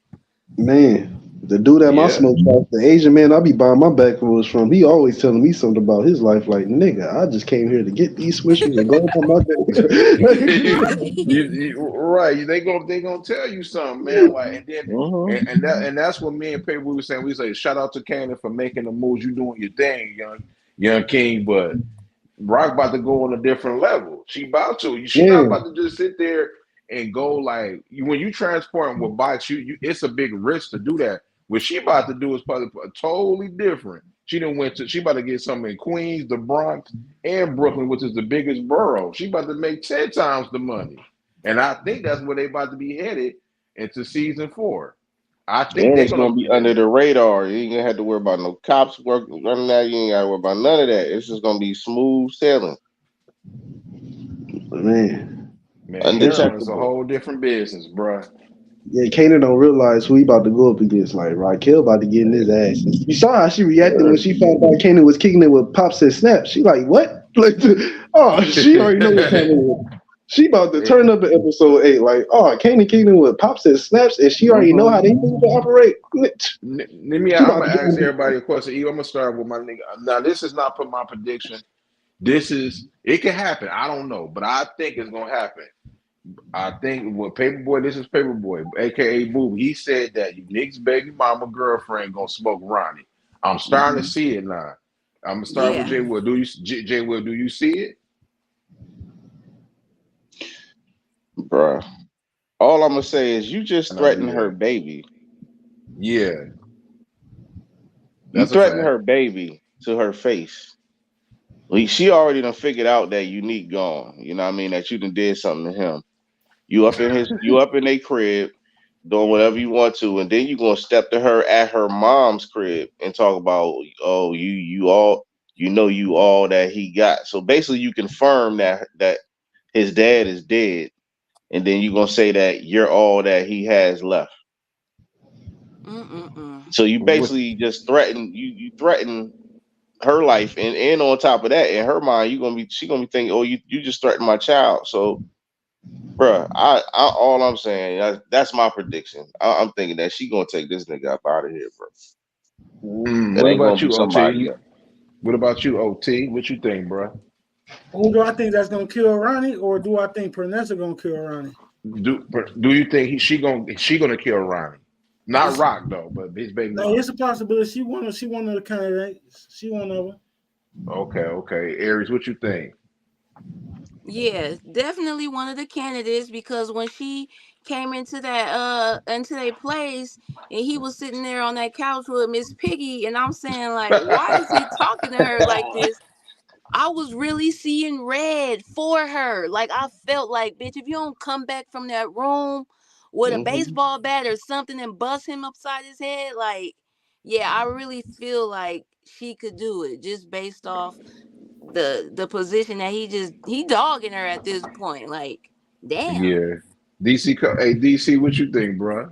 Man, the dude at my smoke shop, the Asian man I be buying my backwoods from, he always telling me something about his life. Like, nigga, I just came here to get these swishers and go up on my right. They gonna tell you something, man. Like, and that's what me and Paper were saying. We say shout out to Kanan for making the moves. You doing your thing, young king. But Rock about to go on a different level. She about to. She not about to just sit there and go like when you transporting with bikes. You it's a big risk to do that. What she about to do is probably totally different. She about to get something in Queens, the Bronx, and Brooklyn, which is the biggest borough. She about to make 10 times the money. And I think that's where they about to be headed into season 4. I think they're gonna be under the radar. You ain't gonna have to worry about no cops running that. You ain't gotta worry about none of that. It's just gonna be smooth sailing. Man, heroin is a whole different business, bro. Yeah, Kanan don't realize who he about to go up against. Like Raquel about to get in his ass. You saw how she reacted when she found out Kanan was kicking it with pops and snaps. She like, what? Like, oh, she already know what's happening. She about to turn up in episode 8. Like, oh, Kanan kicking with pops and snaps, and she already know how they move to operate. I'm gonna ask everybody a question. I'm gonna start with my nigga. Now, this is not for my prediction. It can happen. I don't know, but I think it's gonna happen. I think this is Paperboy, aka Boo. He said that Nick's baby mama girlfriend gonna smoke Ronnie. I'm starting to see it now. I'm gonna start with Jay Wood. Jay Wood, do you see it? Bruh. All I'm gonna say is you just threatened her baby. Yeah. You threatened her baby to her face. She already done figured out that Unique gone. You know what I mean? That you done did something to him. You up in their crib, doing whatever you want to, and then you gonna step to her at her mom's crib and talk about, oh, you all that he got. So basically, you confirm that his dad is dead, and then you gonna say that you're all that he has left. So you basically just threaten you threaten her life, and on top of that, in her mind, she gonna be thinking, oh, you just threatened my child. So, bruh, all I'm saying, that's my prediction. I'm thinking that she gonna take this nigga up out of here, bro. What about you, OT? What about you, OT? What you think, bro? Who do I think that's gonna kill Ronnie, or do I think Pernessa gonna kill Ronnie? Do you think she gonna kill Ronnie? Not Rock though, but his baby. No, it's a possibility. She one of the candidates. She one of them. Okay. Aries, what you think? Yeah, definitely one of the candidates, because when she came into their place and he was sitting there on that couch with Miss Piggy, and I'm saying, like, why is he talking to her like this? I was really seeing red for her. Like, I felt like, bitch, if you don't come back from that room with a baseball bat or something and bust him upside his head, like, yeah, I really feel like she could do it just based off the position that he dogging her at this point. Like, damn. Yeah. DC, hey DC, what you think, bro?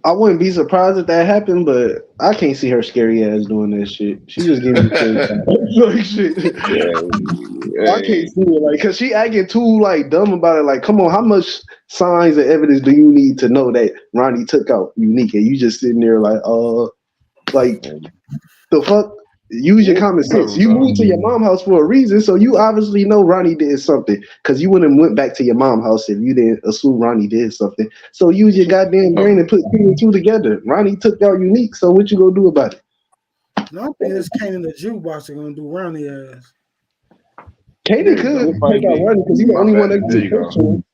I wouldn't be surprised if that happened, but I can't see her scary ass doing that shit. She just giving me scary like shit. I can't see it like because she acting too like dumb about it. Like, come on, how much signs and evidence do you need to know that Ronnie took out Unique, and you just sitting there like the fuck? Use your common sense. You moved to your mom's house for a reason, so you obviously know Ronnie did something. Because you wouldn't have went back to your mom's house if you didn't assume Ronnie did something. So use your goddamn brain and put 2 and 2 together. Ronnie took out Unique, so what you gonna do about it? No, I think this Kanan the jukebox are gonna do Ronnie ass. Kanan could take out Ronnie because he's the only one that can do it.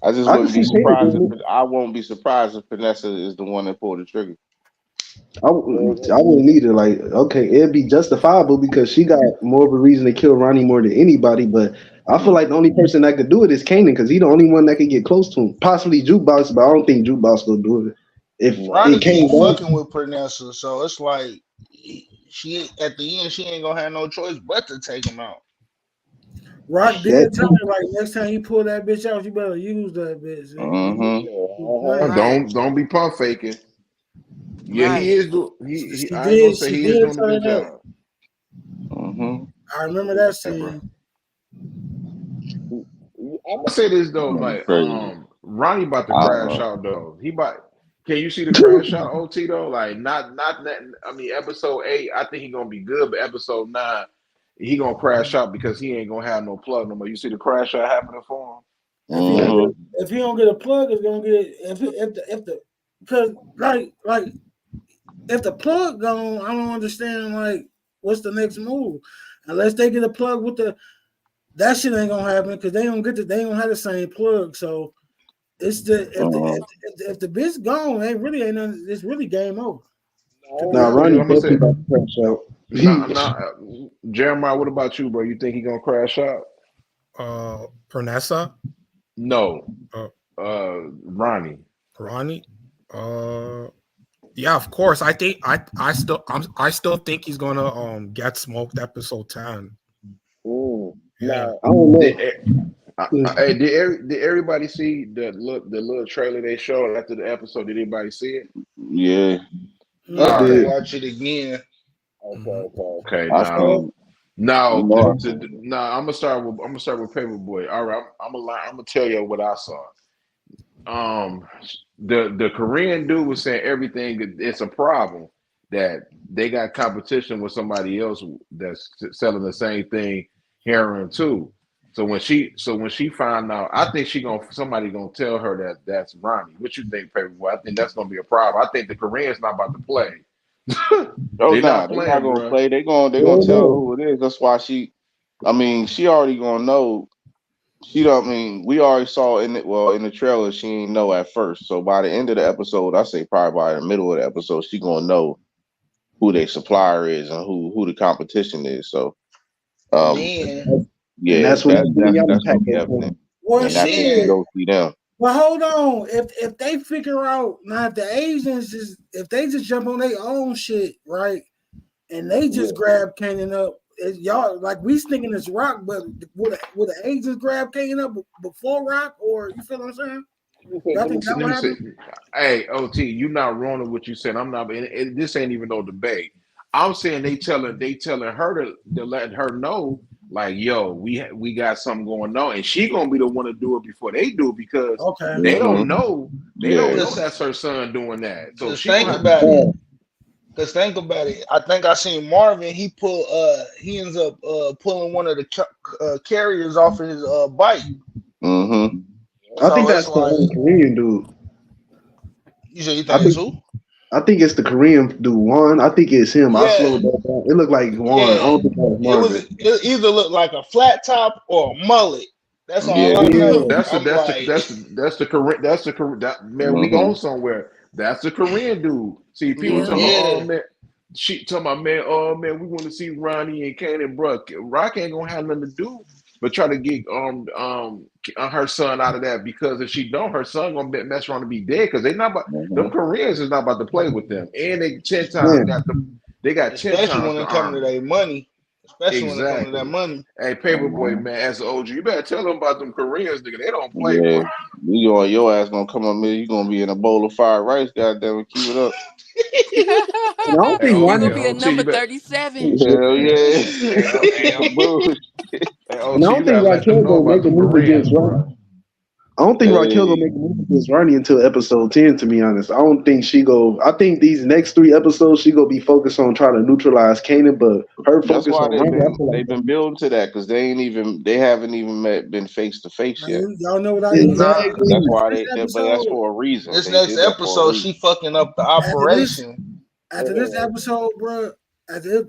I just wouldn't be surprised. I won't be surprised if Vanessa is the one that pulled the trigger. I wouldn't either. Like, okay, it'd be justifiable because she got more of a reason to kill Ronnie more than anybody. But I feel like the only person that could do it is Kanan because he's the only one that can get close to him. Possibly Jukebox, but I don't think Jukebox will do it. If Ronnie it came fucking with Pernessa, so it's like she at the end she ain't gonna have no choice but to take him out. Rock did tell her like next time you pull that bitch out, you better use that bitch. Don't be pump faking. Yeah, Right. he is. He I ain't gonna say he is doing a good job. I remember that scene. I'm gonna say this though, like Ronnie about to crash out though. Can you see the crash out OT though? Like not that. I mean, episode 8, I think he gonna be good, but episode 9, he gonna crash out because he ain't gonna have no plug no more. You see the crash out happening for him. If he don't get a plug, it's gonna get because like if the plug gone, I don't understand like what's the next move unless they get a plug with that shit ain't gonna happen because they don't have the same plug. So it's if the bitch gone, it really ain't nothing. It's really game over. Nah, Ronnie definitely about to crash out. Jeremiah, what about you, bro? You think he gonna crash out? Pernessa? No. Ronnie. Yeah, of course. I think I still think he's gonna get smoked episode 10. Yeah. I don't know. Did everybody see the little trailer they showed after the episode? Did anybody see it? Yeah. I did. Watch it again. Okay. Now, I'm gonna start with Paperboy. All right, I'm gonna tell you what I saw. The Korean dude was saying everything. It's a problem that they got competition with somebody else that's selling the same thing, heroin too. So when she found out, I think somebody gonna tell her that's Ronnie. What you think, Paperboy? I think that's gonna be a problem. I think the Korean's not about to play. They're not gonna play. They're gonna tell who it is. That's why she already gonna know. We already saw in the trailer, she ain't know at first. So by the end of the episode, I say probably by the middle of the episode, she gonna know who their supplier is and who the competition is. So yeah, that's gonna be happening. Well, go see them. Well, hold on. If they figure out now, if the Asians if they just jump on their own shit, right, and they just grab Kanan up, y'all like we thinking it's Rock, but would the Asians grab Kanan up before Rock, or you feel what I'm saying? I think that would happen. Hey, OT, you not wrong with what you said. I'm not. This ain't even no debate. I'm saying they telling her to let her know. Like, yo, we got something going on, and she gonna be the one to do it before they do because they don't know. They don't know that's her son doing that. So think about it. Because think about it. I think I seen Marvin. He ends up pulling one of the carriers off of his bike. I think that's the Korean dude. You think it's who? I think it's the Korean dude, Juan. I think it's him. I slowed that down. It looked like Juan. I don't think that was Marvin. It either looked like a flat top or a mullet. That's all I know. That's the Korean. Man, we going somewhere. That's the Korean dude. See, people talking about, man. She talking about, man. Oh man, we want to see Ronnie and Kanan, bro. Rock ain't gonna have nothing to do but try to get her son out of that because if she don't, her son gonna mess around to be dead because they not about them Koreans is not about to play with them, and they 10 times got them. They got 10 times when it comes to their money. especially when it comes to that money. Hey, Paperboy, man, as an OG, you better tell them about them Koreans, nigga. They don't play, Yeah, boy. your ass gonna come up here. You gonna be in a bowl of fried rice. Goddamn it, keep it up. And I don't think You're Ronnie. gonna be a number 37. Hell yeah. Bullshit. Hey, And I OG, don't you think gotta let them Raquel know gonna about make a them move Koreans, against Ronnie. bro. I don't think Raquel gonna make a move against Ronnie until episode 10. To be honest, I don't think she go. I think these next 3 episodes she gonna be focused on trying to neutralize Kanan, but her That's focus why on Ronnie. I feel they've like been building to that because they haven't even been face to face yet. Y'all know what I exactly. need. That's why but that's Episode, for a reason. This They next did that for a episode, reason. she fucking up the operation. After this episode, bro. After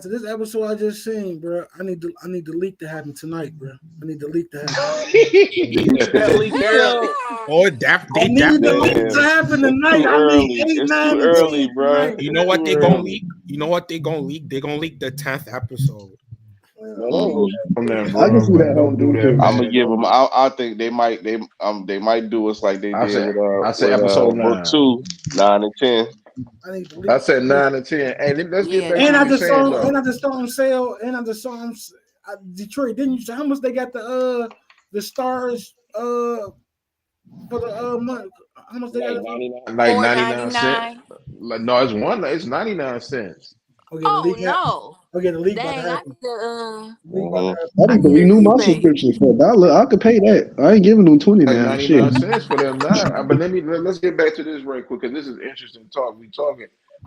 this episode I just seen, bro, I need the leak to happen tonight, bro. I need the leak to happen. That leak early. Oh, I need the leak to happen tonight. I need 8, It's 9, too and 10 early, bro. tonight. You know what they gonna leak? You know what they gonna leak? They gonna leak the 10th episode. I can see that. Don't do that, man. I'm gonna give them. I think they might do us like they did with episode book 9. 2, 9 and 10. I said 9 and 10. Hey, let's get back And to I what just you're saying, saw, though. and I just saw them sell, and I just saw them Detroit. Didn't you say how much they got the stars for the month? How much they got? Like 99 cents. No, it's 99 cents. Okay, Oh no! Okay, the league. Dang, I I need to renew my subscription for $1. I could pay that. I ain't giving them 20 Like now. 99 Shit. cents for them now. But let's get back to this right quick because this is interesting talk.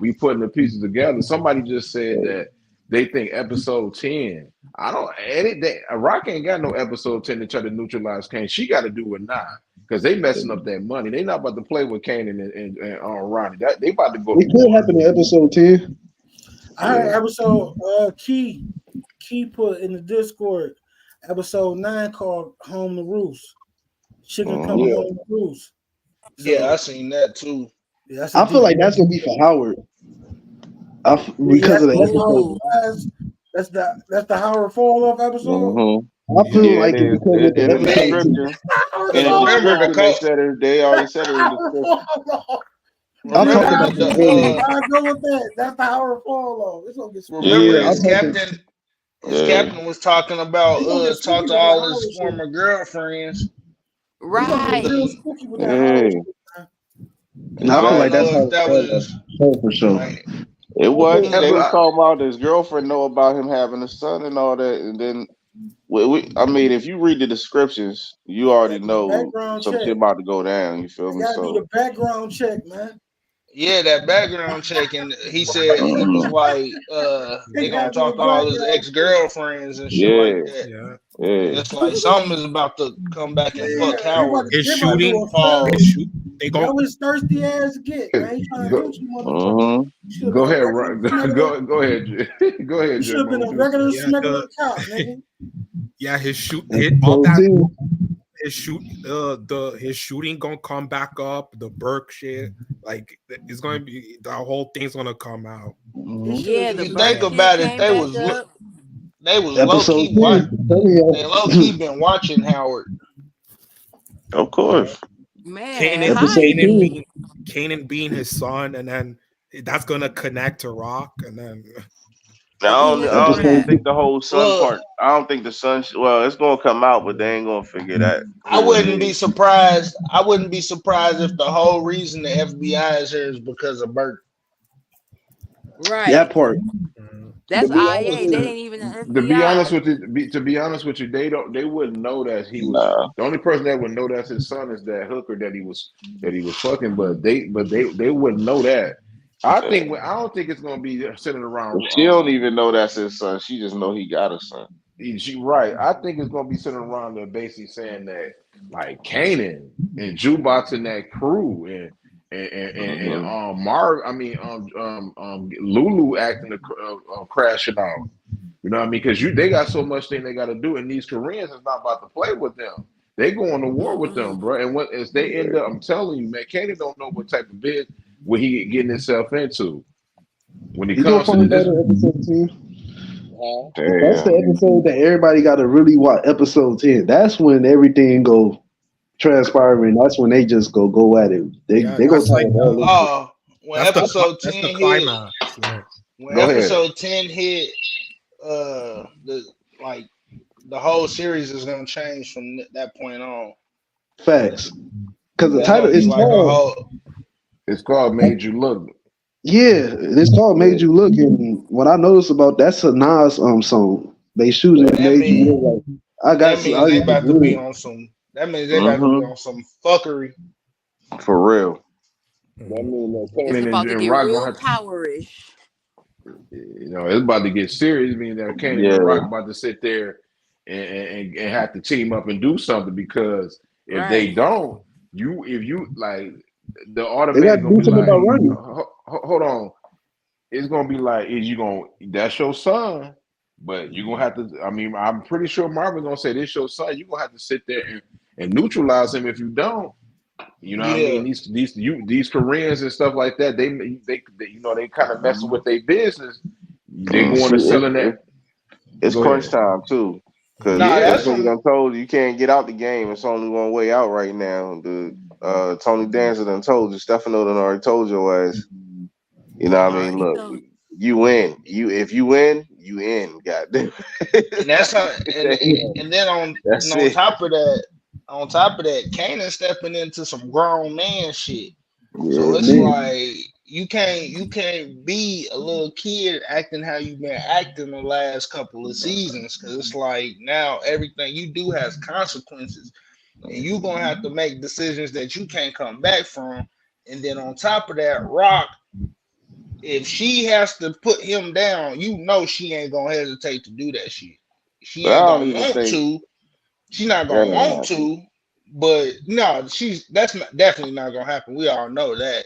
We putting the pieces together. Somebody just said that they think episode 10. I don't edit that. Rock ain't got no episode 10 to try to neutralize Kane. She got to do it now because they messing up that money. They not about to play with Kane and Ronnie. They about to go. It could happen in episode 10. I heard episode Key put in the Discord episode 9 called Home to Roost. Chicken coming home to roost. So, yeah, I seen that too. Yeah, I feel like that's gonna be for Howard. Because of the episode. That's the Howard fall off episode. Mm-hmm. I feel like it's because of the in the description. They already said it in the description. I'll talk about I go with that. That's the Howard fall off. It's gonna get remember his captain was talking about talk to all his former girlfriends. Right. I feel like that's how that was for sure. Right. It was. They was talking about his girlfriend know about him having a son and all that, and then I mean, if you read the descriptions, you already know some shit about to go down. You feel me? So do the background check, man. Yeah, that background check, and he said he was like, they gonna talk to all his ex-girlfriends and shit like that. Yeah. It's like something is about to come back and fuck Howard. It's shooting. They go his thirsty ass get, man. He trying to do you motherfucker. Go ahead, go ahead. Go ahead. You should have been a regular smuggler cop, nigga. Yeah, his shooting gonna come back up. The Burke shit, like it's gonna be the whole thing's gonna come out. Yeah, if you think about it, they was low key been watching Howard. Of course, man. Kanan being his son, and then that's gonna connect to Rock, and then. I don't even think the whole son part. I don't think the son. Well, it's gonna come out, but they ain't gonna figure that. I wouldn't be surprised. I wouldn't be surprised if the whole reason the FBI is here is because of Burke. Right. That part. That's IA. They ain't even. To be honest with you, they wouldn't know that he was. The only person that would know that's his son is that hooker that he was fucking. But they wouldn't know that. I don't think it's gonna be centered around. She don't even know that's his son. She just know he got a son. She right. I think it's gonna be centered around basically saying that like Kanan and Jukebox and that crew and Lulu acting crashing out. You know what I mean? Because they got so much thing they got to do, and these Koreans is not about to play with them. They going to war with them, bro. And as they end up, I'm telling you, man, Kanan don't know what type of bid what he getting himself into when he comes to this. That's the episode that everybody got to really watch. Episode 10. That's when everything go transpiring. That's when they just go at it. They go when episode 10 hit. When episode 10 hit, the like the whole series is gonna change from that point on. Facts. Because the It's title gonna be is like a called. whole. It's called Made You Look. Yeah, it's called Made You Look. And what I noticed about that's a Nas song. They shooting And it Made You Look like I got that some. means I they got about to be some on some. That means they about to be on some fuckery. For real. That means that It's Kanan about to and get Rock gonna real have to, powerish. it's about to get serious. Meaning that Kanan Yeah. and Rock about to sit there and have to team up and do something because if they Right. don't, if you like, the They got automatic to gonna do be something about like, Ronnie. hold on, it's gonna be like, is you gonna that's your son, but you're gonna have to. I mean, I'm pretty sure Marvin gonna say this your son. You're gonna have to sit there and neutralize him if you don't. You know what I Yeah. mean? These Koreans and stuff like that, they you know, they kind of messing with their business. They going to selling that. It's Go crunch ahead. time too, because Nah, this that's Yeah. nigga some. done told you can't get out the game. It's only one way out right now. The Tony Danza done told you. Stefano done already told your ass. You know what I mean? Already Look, told. you win. If you win, you in. Goddamn. And that's how. yeah. And then That's on it. top of that, Kanan stepping into some grown man shit. So Yeah. it's like you can't be a little kid acting how you've been acting the last couple of seasons because it's like now everything you do has consequences and you're gonna have to make decisions that you can't come back from. And then on top of that, Rock, if she has to put him down, you know she ain't gonna hesitate to do that shit. She But I ain't don't gonna even want think to. She's not that gonna ain't want happening. to, but no, that's not definitely not gonna happen. We all know that.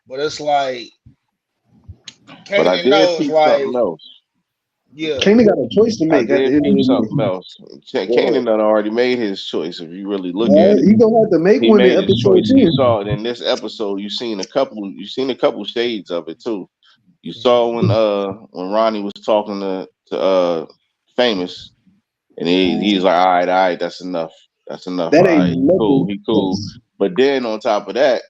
But it's like But I Kanan did knows, peep like, something else. yeah, Kanan got a choice to I make at the did end of peep the something day. else. Kanan done already made his choice. If you really look at Right? it, You gonna have to make he one in made his episode choice. And you 10. saw it in this episode. You seen a couple shades of it too. You saw when Ronnie was talking to Famous, and he's like, all right, that's enough. That's enough. All That right, ain't nothing. he cool. But then on top of that,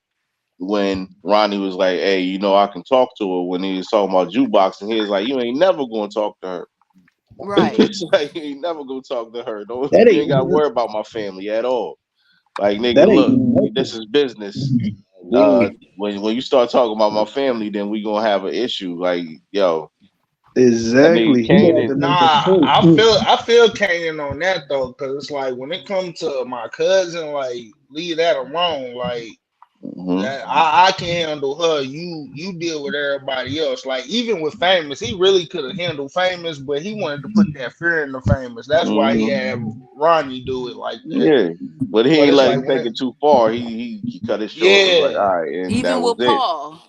when Ronnie was like, hey, you know, I can talk to her when he was talking about jukebox, and he was like, you ain't never gonna talk to her. Right. It's like you ain't never gonna talk to her. Don't That you ain't gotta ain't worry about my family at all. Like nigga, that ain't look, this nothing. is business. Yeah. When you start talking about my family, then we gonna have an issue. Like, yo, that nigga Exactly. He gonna have Kanan. to nah, make a choice. I feel Kanan on that though, because it's like when it comes to my cousin, like leave that alone. Like Mhm. that, I can handle her. You deal with everybody else. Like even with Famous, he really could have handled Famous, but he wanted to put that fear in the Famous. That's why he Mhm. had Ronnie do it like that. Yeah, but he But ain't it's let like him when take it, it too far. He cut it short. Was like, yeah, all right, and that Even was with it. Paul,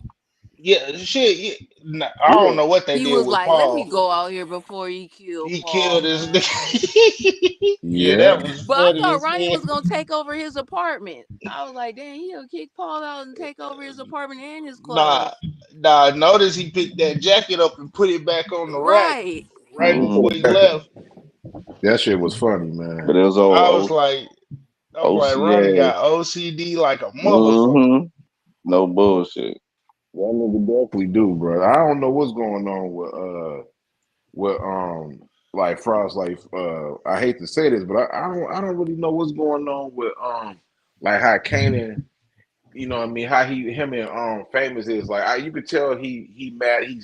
yeah, shit. Yeah, nah, I don't Yeah. know what they he did was with like, "Let me Paul. go out here before he kill He Paul, killed his man." nigga. Yeah, Yeah. that was But I funny thought as Ronnie hell. was gonna take over his apartment. I was like, "Dang, he'll kick Paul out and take over his apartment and his Nah, clothes." notice he picked that jacket up and put it back on the rack Right. right Mhm. before he left. That shit was funny, But man. it was I old was like, Ronnie OCA. got OCD like a motherfucker. Mm-hmm. No bullshit. That nigga definitely. We do, bro. I don't know what's going on with like Frost. Like I hate to say this, but I don't really know what's going on with like how Kanan, you know what I mean, how him and Famous is like, you could tell he's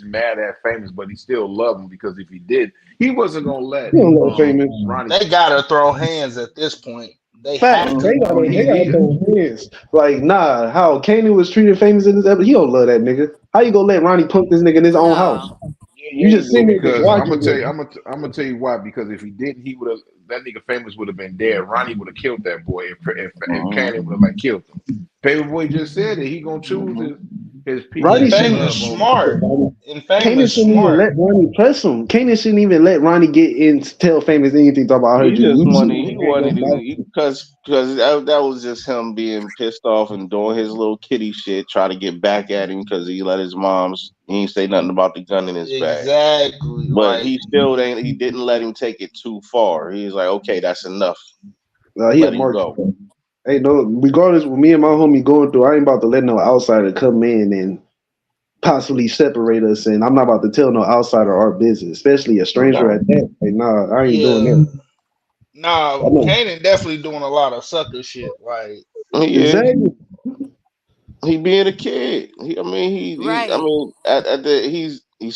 mad at Famous, but he still love him because if he did, he wasn't gonna let You don't know Famous. Ronnie. They gotta throw hands at this point. They Facts. have to Mm-hmm. throw They gotta hands. throw hands. Like, nah, how Kanan was treated Famous in this episode, he don't love that nigga. How you gonna let Ronnie punk this nigga in his own house? No. Yeah, You yeah, he just sitting do. there just Because I'm gonna watching tell you, him. I'm gonna tell you why. Because if he didn't, he would have that nigga Famous would have been dead. Ronnie would have killed that boy if Cannon would have like killed him. Paperboy just said it. He gonna choose his people And Ronnie that he shouldn't Famous love even over. smart. And Kanan Famous shouldn't even smart. let Ronnie press him. Kanan shouldn't even let Ronnie get in to tell Famous anything talk about I He heard you. just You see wanted, what he the man wanted goes to, because that was just him being pissed off and doing his little kitty shit, try to get back at him because he let his mom's, he ain't say nothing about the gun in his bag. Exactly. But Like he still he didn't let him take it too far. He's like, okay, that's enough. he a Let him mark. go. Hey, no, regardless with me and my homie going through, I ain't about to let no outsider come in and possibly separate us, and I'm not about to tell no outsider our business, especially a stranger at that. Like, nah, I ain't doing Yeah. that. Nah, Kanan definitely doing a lot of sucker shit. Like, exactly. He being a kid. I mean, he's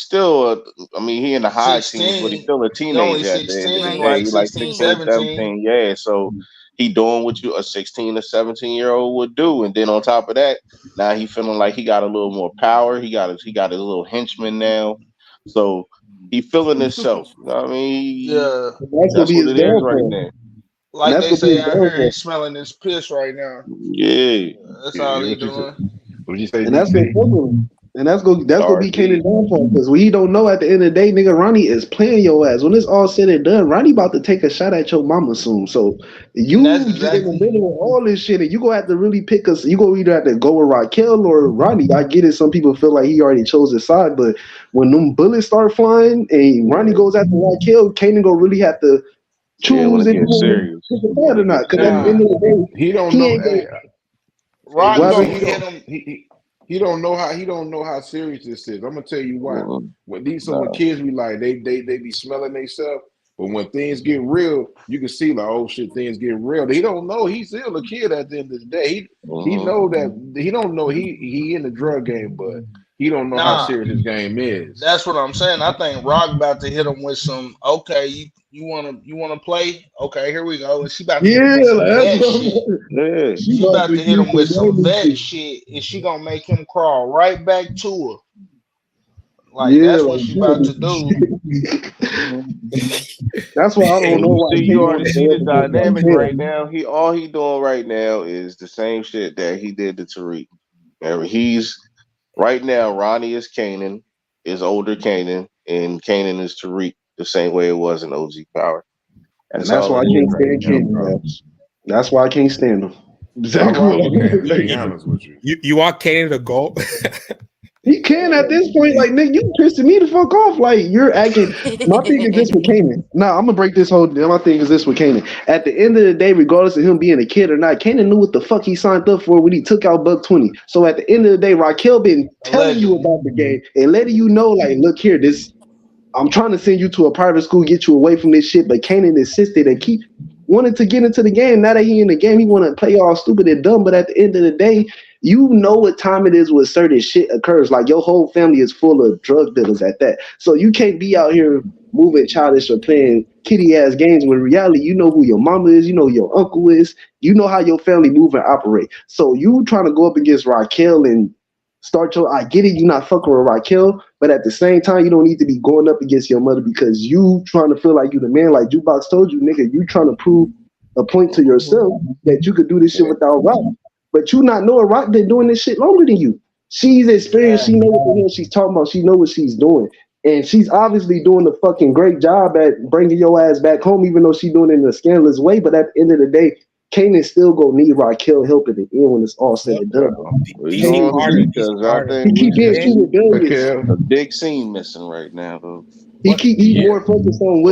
still. He in the high teens, but he's 16. still a He only teenager at the end of the 16, day. like He like 16, 16, 17. 17. Yeah, so he doing what a 16 or 17-year-old would do, and then on top of that, now he feeling like he got a little more power. He got his little henchman now, so he feeling himself. You know what I mean, Yeah. That's gonna that's be what his it is right downfall. now. Like That's they gonna be say his out here, downfall. he's smelling his piss right now. Yeah. That's all he What you say? doing. What you say, And that's gonna DC? fuck him. And that's gonna be RP. Kanan's downfall because we don't know at the end of the day, nigga, Ronnie is playing your ass. When it's all said and done, Ronnie about to take a shot at your mama soon. So And that's you in the exactly. middle of all this shit, and you gonna have to really pick us. You gonna either have to go with Raquel or Ronnie. I get it. Some people feel like he already chose his side, but when them bullets start flying and Ronnie goes after Raquel, Kanan gonna really have to When choose it if he gets want serious. to pick a side or not. Because at the Nah, end of the day, He don't he know. ain't gonna. Rock DC, Well, gonna he hit don't. him. He don't know how. He don't know how serious this is. I'm gonna tell you why. When Nah. kids be like they be smelling themselves, but when things get real, you can see like, oh shit, things get real. He don't know. He's still a kid at the end of the day. He know that he don't know he in the drug game, but he don't know how Nah, serious his game is. that's what I'm saying. I think Rock about to hit him with some. Okay, you wanna play? Okay, here we go. And she about to hit him Yeah, with some like, that's vet what shit. Yeah. she She about about to to hit get him with some some vet shit. shit, and she gonna make him crawl right back to her. Like Yeah, that's what like she she gonna about do to some do. shit. That's why I don't Well, know you why see, you Kanan already would see go the up against dynamic right Raquel. now. All he doing right now is the same shit that he did to Tariq. Remember, he's right now. Ronnie is Kanan, is older Kanan, and Kanan is Tariq. The same way it was in OG Power. And That's that's all why it I is can't right stand now, Kanan, bro. man. That's why I can't stand him. I Exactly rock what with Kanan, to I'm be saying. honest with you. You want Kanan to go? He can at this point, like nigga, you pissing me the fuck off. Like you're acting. My thing is this with Kanan. Nah, I'm gonna break this whole. My thing is this with Kanan. At the end of the day, regardless of him being a kid or not, Kanan knew what the fuck he signed up for when he took out Buck 20. So at the end of the day, Raquel been telling you Allegedly. about the game and letting you know, like, look here, this. I'm trying to send you to a private school, get you away from this shit. But Kanan insisted and keep wanted to get into the game. Now that he in the game, he want to play all stupid and dumb. But at the end of the day, you know what time it is when certain shit occurs. Like your whole family is full of drug dealers at that. So you can't be out here moving childish or playing kitty ass games when in reality you know who your mama is, you know who your uncle is, you know how your family move and operate. So you trying to go up against Raquel and start your I get it, you not fucking with Raquel, but at the same time, you don't need to be going up against your mother because you trying to feel like you the man, like Jukebox told you, nigga, you trying to prove a point to yourself that you could do this shit without Rock. But you not knowing Rock been doing this shit longer than you. She's experienced, she Exactly. know what the hell she's talking about, she know what she's doing. And she's obviously doing a fucking great job at bringing your ass back home, even though she's doing it in a scandalous way. But at the end of the day, Kanan still gonna need Raquel help at the end when it's all said and done. We DC gonna see Carter. DC because I Carter. think He we keep being just too rebellious. a big scene missing right now, though. He's more focused on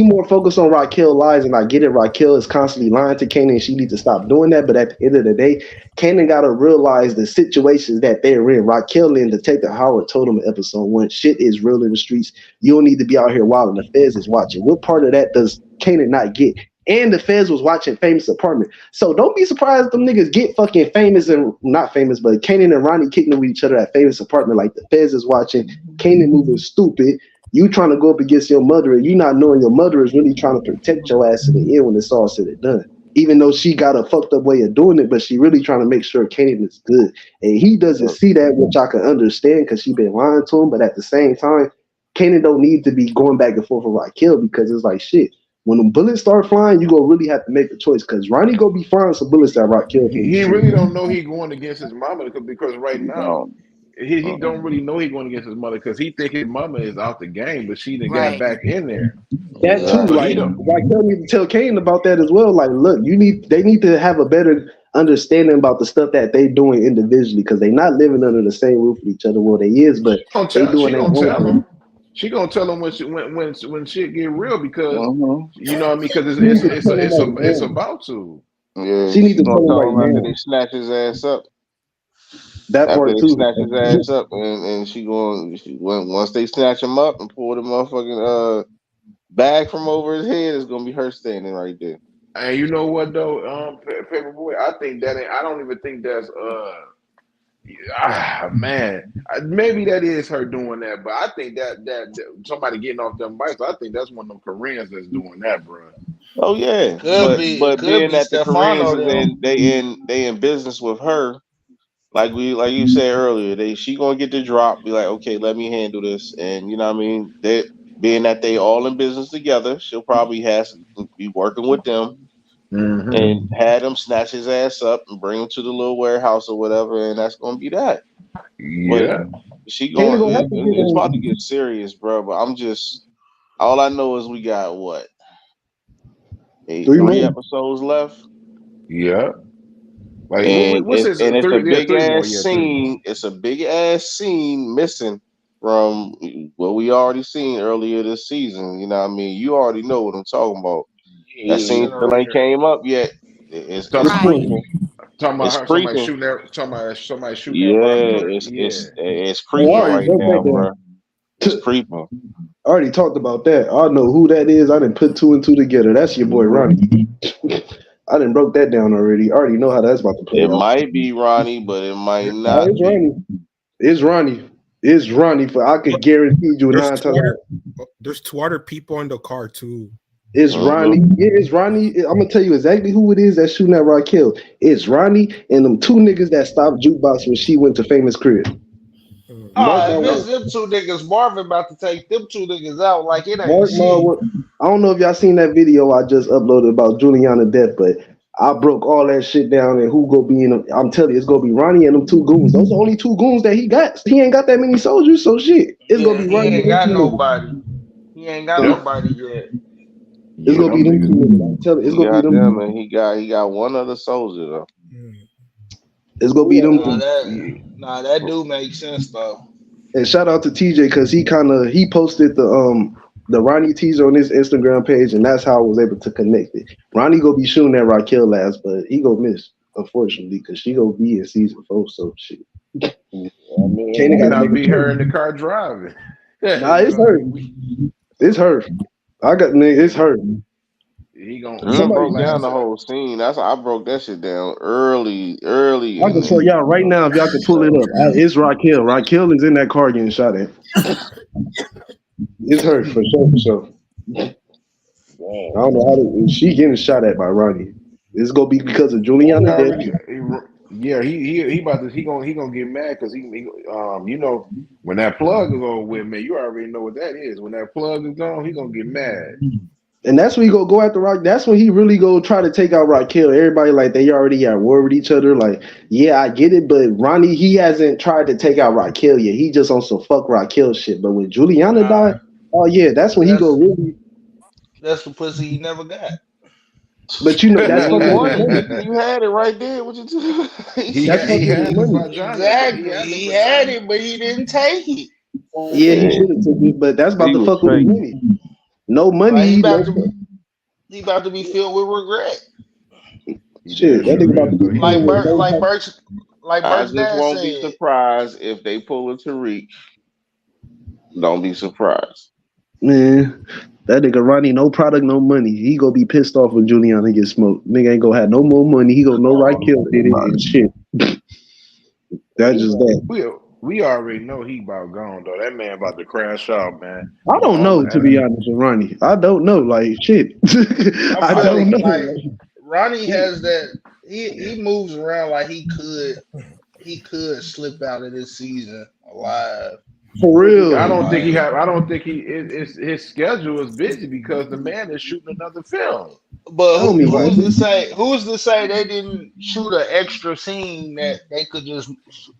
more focused on Raquel lies, and I get it. Raquel is constantly lying to Kanan, and she needs to stop doing that. But at the end of the day, Kanan gotta realize the situations that they're in. Raquel and Detective Howard told him in episode 1, shit is real in the streets. You don't need to be out here while the feds is watching. What part of that does Kanan not get? And the feds was watching Famous Apartment. So don't be surprised if them niggas get fucking famous and not famous, but Kanan and Ronnie kicking with each other at Famous Apartment like the feds is watching. Kanan moving stupid. You trying to go up against your mother and you not knowing your mother is really trying to protect your ass to the end when it's all said and done. Even though she got a fucked up way of doing it, but she really trying to make sure Kanan is good. And he doesn't see that, which I can understand because she been lying to him. But at the same time, Kanan don't need to be going back and forth with Raquel because it's like shit. When the bullets start flying, you gonna really have to make a choice because Ronnie gonna be firing some bullets that Raquel can't He shoot. really don't know he going against his mama because right now No. he don't really know he going against his mother because he think his mama is out the game, but she done got Right. back in there. That too, So he like don't. Raquel need to tell Kane about that as well. Like, look, they need to have a better understanding about the stuff that they doing individually because they not living under the same roof with each other. Well, they is, but they doing She their gonna own tell thing. him. She gonna tell him when shit get real because Mm-hmm. you know what I mean because She need to tell him it's right now. about to. Yeah, She need she's to gonna tell him tell right him after now. they snatch his ass up. That After part they too. snatch his ass up, and once they snatch him up and pull the motherfucking bag from over his head, it's gonna be her standing right there. And you know what though, Paperboy, I think that I don't even think that's man, maybe that is her doing that, but I think that somebody getting off them bikes, I think that's one of them Koreans that's doing that, bro. Oh yeah, Could but be being that the Koreans Stefano is them. they in business with her, like you said earlier, she gonna get the drop, be like, okay, let me handle this, and you know what I mean. They being that they all in business together, she'll probably be working with them and had them snatch his ass up and bring him to the little warehouse or whatever, and that's gonna be that. But Yeah. she Kanan gonna have to get it's about to on. get serious, bro. But all I know is we got what 3 three more. episodes left. Yeah. Like And what's this? it's a Three? Yeah, big three more. ass Yeah, three more. scene. It's a big ass scene missing from what we already seen earlier this season. You know what I mean? You already know what I'm talking about. That The scene still ain't generator. came up yet. Talking It's about, Right. creeping. talking about It's her, somebody creeping. shooting that. Talking about somebody shooting that rock Yeah, cart. Yeah. it's Oh, I creeping already right broke now, that down. bro. It's creeping. I already talked about that. I know who that is. I didn't put 2 and 2 together. That's your boy Ronnie. I didn't broke that down already. I already know how that's about to play It out. might be Ronnie, but it might Oh, not it's be. Ronnie. It's Ronnie. It's Ronnie. For I could guarantee you There's 9 two times. other people in the car too. It's Ronnie. Yeah, it's Ronnie. I'm gonna tell you exactly who it is that's shooting at Raquel. It's Ronnie and them 2 niggas that stopped Jukebox when she went to Famous Crib. Mark my If it's word. them 2 niggas, Marvin about to take them 2 niggas out like it ain't Mark my shit. word. I don't know if y'all seen that video I just uploaded about Juliana death, but I broke all that shit down and who go be in them. I'm telling you, it's gonna be Ronnie and them 2 goons. Those are the only 2 goons that he got. He ain't got that many soldiers, so shit. It's gonna Yeah, be he Ronnie ain't and them got 2 niggas. nobody. He ain't got So nobody yet. it's Yeah, gonna be them them 2 niggas. niggas. I'm telling you, it's He gonna be got them, them. and he got one other soldier though. It's gonna be them Nah, 2. that do make sense though. And shout out to TJ because he posted the Ronnie teaser on his Instagram page, and that's how I was able to connect it. Ronnie gonna be shooting at Raquel last, but he gonna miss, unfortunately, because she gonna be in season 4. So shit. I mean, Kanan Might got to not make a be her in choice. the car driving. Nah, You it's know what I her. mean? It's her. It's her. He gonna Somebody. broke down blast the her. whole scene. I broke that shit down early I in can tell the y'all right now if y'all can pull it up. It's Raquel. Raquel is in that car getting shot at. It's her for sure. For sure. I don't know she getting shot at by Ronnie. It's gonna be because of He Juliana death. already, yeah, he about to he gonna get mad because you know when that plug is over with, man, you already know what that is. When that plug is gone, he gonna get mad. And that's when he go after Rock. That's when he really go try to take out Raquel. Everybody like they already at war with each other. Like, yeah, I get it, but Ronnie, he hasn't tried to take out Raquel yet. He just on some fuck Raquel shit. But when Juliana died, oh yeah, that's when he go really. That's the pussy he never got. But you know I that's mean, fucking you his wanted money. it. You had it right there. What you do? That's he fucking his had the money. vagina though. He Exactly. had the He had vagina. it, but he didn't take it. Yeah, he should have took it, but that's about He to was fuck with his fake. money. No Like money, no he about to be filled with regret. He shit. damn That nigga sure about to is be though. filled with no type. Like I Bert's just dad won't be said. surprised if they pull a Tariq. Don't be surprised. Man, that nigga Ronnie, no product, no money. He gonna be pissed off when Juliana get smoked. Nigga ain't gonna have no more money. He gonna know Raquel did it and shit. That's just that. We already know he about gone though. That man about to crash out, man. I don't know, to be honest with Ronnie. I don't know. Like shit. I I feel don't like know. Ronnie has that. He moves around like he could slip out of this season alive. For I real. don't think he Like, have. I don't think his schedule is busy because the man is shooting another film. but I don't mean who's to nothing. say? Who's to say they didn't shoot an extra scene that they could just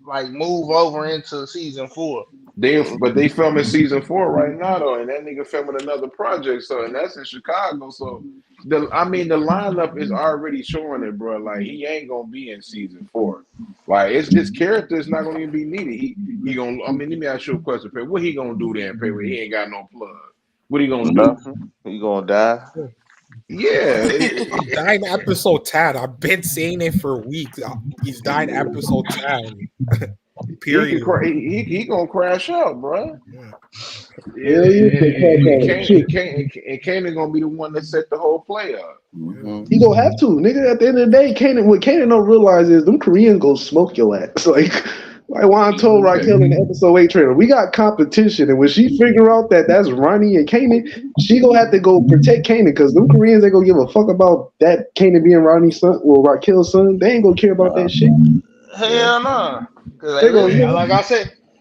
like move over into season 4? But they filming season 4 right now though, and that nigga filming another project. So and that's in Chicago. So the lineup is already showing it, bro. Like he ain't gonna be in season 4. Like his character is not gonna even be needed. He gonna. I mean, let me ask you a question, Pay. What he gonna do then, Pay? He ain't got no plug. What he gonna do? Nothing. He gonna die. Yeah, He's dying episode 10. I've been saying it for weeks. He's dying episode 10. Period. He gonna crash out, bro. Yeah. Yeah, you can crash out and shit. Kanan gonna be the one that set the whole play up. He gonna have to, nigga. At the end of the day, what Kanan don't realize is them Koreans go smoke your ass. Like Juan told Raquel in the episode 8 trailer, we got competition, and when she figure out that that's Ronnie and Kanan, she gonna have to go protect Kanan because them Koreans ain't gonna give a fuck about that Kanan being Ronnie's son or Raquel's son. They ain't gonna care about that shit. Hell no. Because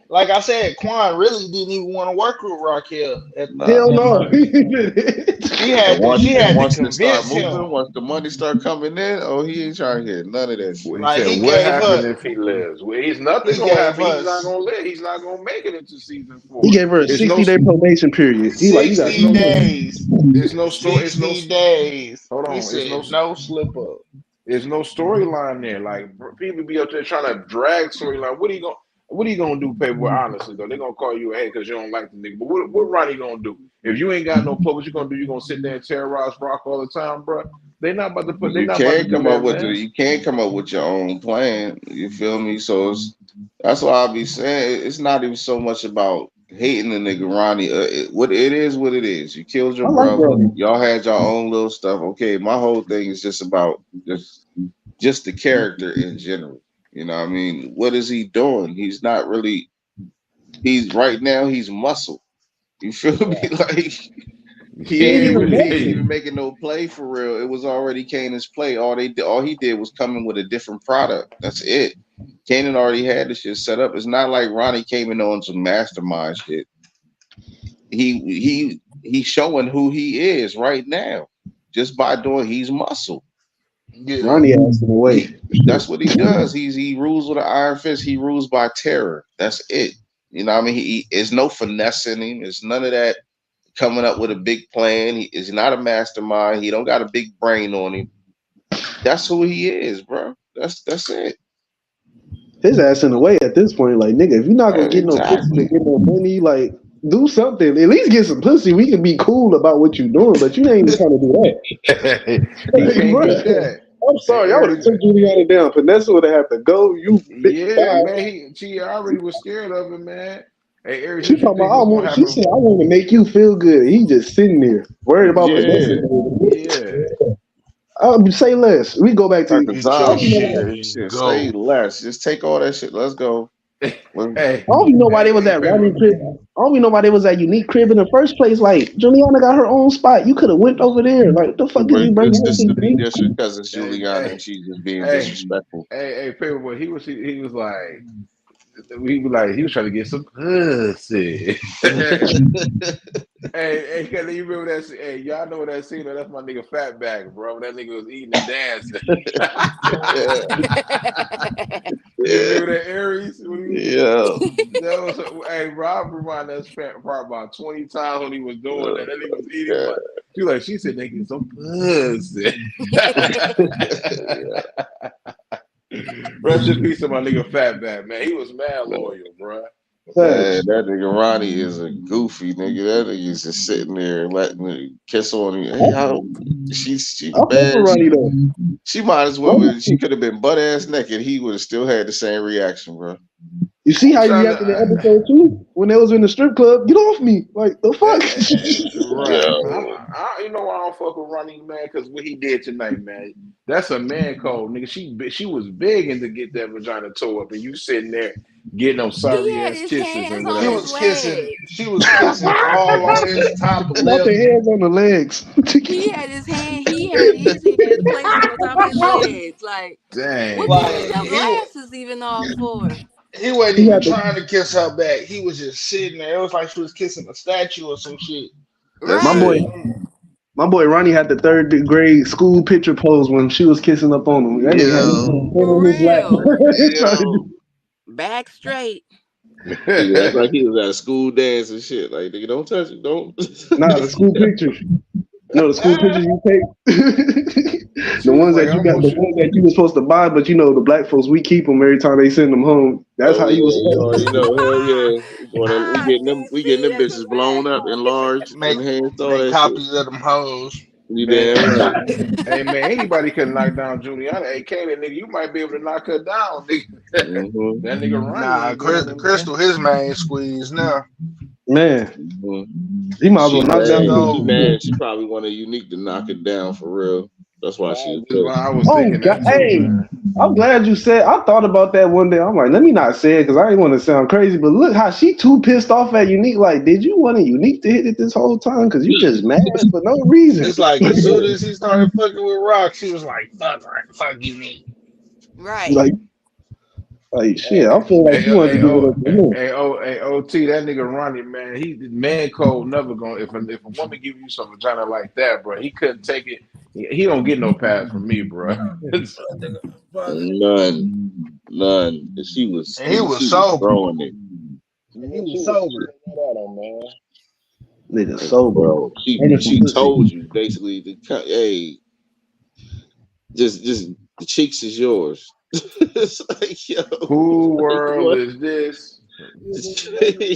like I said, Quan really didn't even want to work with Raquel. Hell no. She had to convince him. Once the money start coming in, he ain't trying to hear none of that shit. He said, what happens if he lives? Well, nothing gonna happen. He's not gonna live. He's not gonna make it into season 4. He gave her a 60-day probation period. He 60 days. There's no story. 60 days. Hold on. He said no slip up. There's no storyline there. Like people be up there trying to drag storyline. What are you gonna do, Paper? Honestly, though, they're gonna call you a hey because you don't like the nigga. But what Ronnie gonna do? If you ain't got no plug, what you gonna do? You gonna sit there and terrorize Rock all the time, bro? They not about to put. You can't come up with your own plan. You feel me? So that's why I be saying it's not even so much about hating the nigga Ronnie. What it is. You killed your brother. Y'all had your own little stuff. Okay, my whole thing is just about just the character in general. You know what I mean? What is he doing? He's not really. He's right now. He's muscle. You feel me? Like he ain't even making no play for real. It was already Kanan's play. All he did was come in with a different product. That's it. Kanan already had the shit set up. It's not like Ronnie came in on some mastermind shit. He's showing who he is right now just by doing. He's muscle. Yeah. Ronnie asked him away. That's what he does. He rules with an iron fist. He rules by terror. That's it. You know what I mean? He is no finessing him. It's none of that coming up with a big plan. He is not a mastermind. He don't got a big brain on him. That's who he is, bro. That's it. His ass in the way at this point. Like, nigga, if you're not gonna get no pussy, get no money, like, do something. At least get some pussy. We can be cool about what you're doing, but you ain't even trying to do that. Like, I'm sorry, I would have took Juliana down. Vanessa would have had to go. Man. She already was scared of him, man. Hey, Eric, she said, I want to make you feel good. He just sitting there worried about Vanessa. Say less. We go back to say less. Just take all that shit. Let's go. Hey, I don't even know why they was at Ronnie crib. I don't even know why they was at Unique crib in the first place. Like, Juliana got her own spot. You could have went over there. Like, the fuck is you bringing her because it's Juliana and she's just being disrespectful. Hey, Paperboy, he was like. He was trying to get some pussy. hey, can you remember that? Hey, y'all know that scene? That's my nigga Fatback, bro. That nigga was eating and dancing. You remember that Aries? Hey, Rob reminded us part about 20 times when he was doing that. That nigga was eating. She said they get some pussy. Rest in peace to my nigga Fatback, man. He was mad loyal, bro. Man, that nigga Ronnie is a goofy nigga. That nigga's just sitting there and letting her kiss on him. Hey, she's bad. She might as well. She could have been butt ass naked. He would have still had the same reaction, bro. You see how you reacted in episode 2 when they was in the strip club? Get off me! Like the fuck? You know why I don't fuck with Ronnie, man? Because what he did tonight, man. That's a man code, nigga. She was begging to get that vagina tore up, and you sitting there getting them sorry ass kisses and whatever. She was kissing all on his top lip. Not the hands on the legs. He had his hand placed on top of his legs. Like, dang. What the hell glasses even off for? He wasn't even trying to kiss her back. He was just sitting there. It was like she was kissing a statue or some shit. Right. My boy Ronnie had the 3rd grade school picture pose when she was kissing up on him. That real. Back straight. That's like he was at a school dance and shit. Like, nigga, don't touch it. Don't. Nah, the school pictures. No, the school pictures you take. The ones that you got, the ones that you were supposed to buy, but you know the black folks, we keep them every time they send them home. That's how you was. We getting them bitches blown up, enlarged, make copies of them hoes. You damn right. Hey man, anybody can knock down Juliana. Hey Kanan, nigga, you might be able to knock her down, nigga. Mm-hmm. That nigga Ronnie Nah, ain't getting in Crystal, his main squeeze now. Man, Mm-hmm. he might as well knock down. She mad. She probably wanted Unique to knock it down for real. That's why she was That's why I was Oh thinking God! that too, Hey, man. I'm glad you said. I thought about that one day. I'm like, let me not say it because I didn't want to sound crazy. But look how she too pissed off at Unique. Like, did you want Unique to hit it this whole time? Because you just mad for no reason. It's like as soon as he started fucking with Rock, she was like, "Fuck her, fuck Unique." Right. Like shit. I feel like you wanted to give it up to him. Hey, OT, that nigga Ronnie, man, he man code never gonna if a woman give you some vagina like that, bro, he couldn't take it. He don't get no pass from me, bro. None. She was. And he was sober. Throwing it. He was sober. Nigga sober. Bro, she told you basically hey, just the cheeks is yours. It's like, yo, who world is this?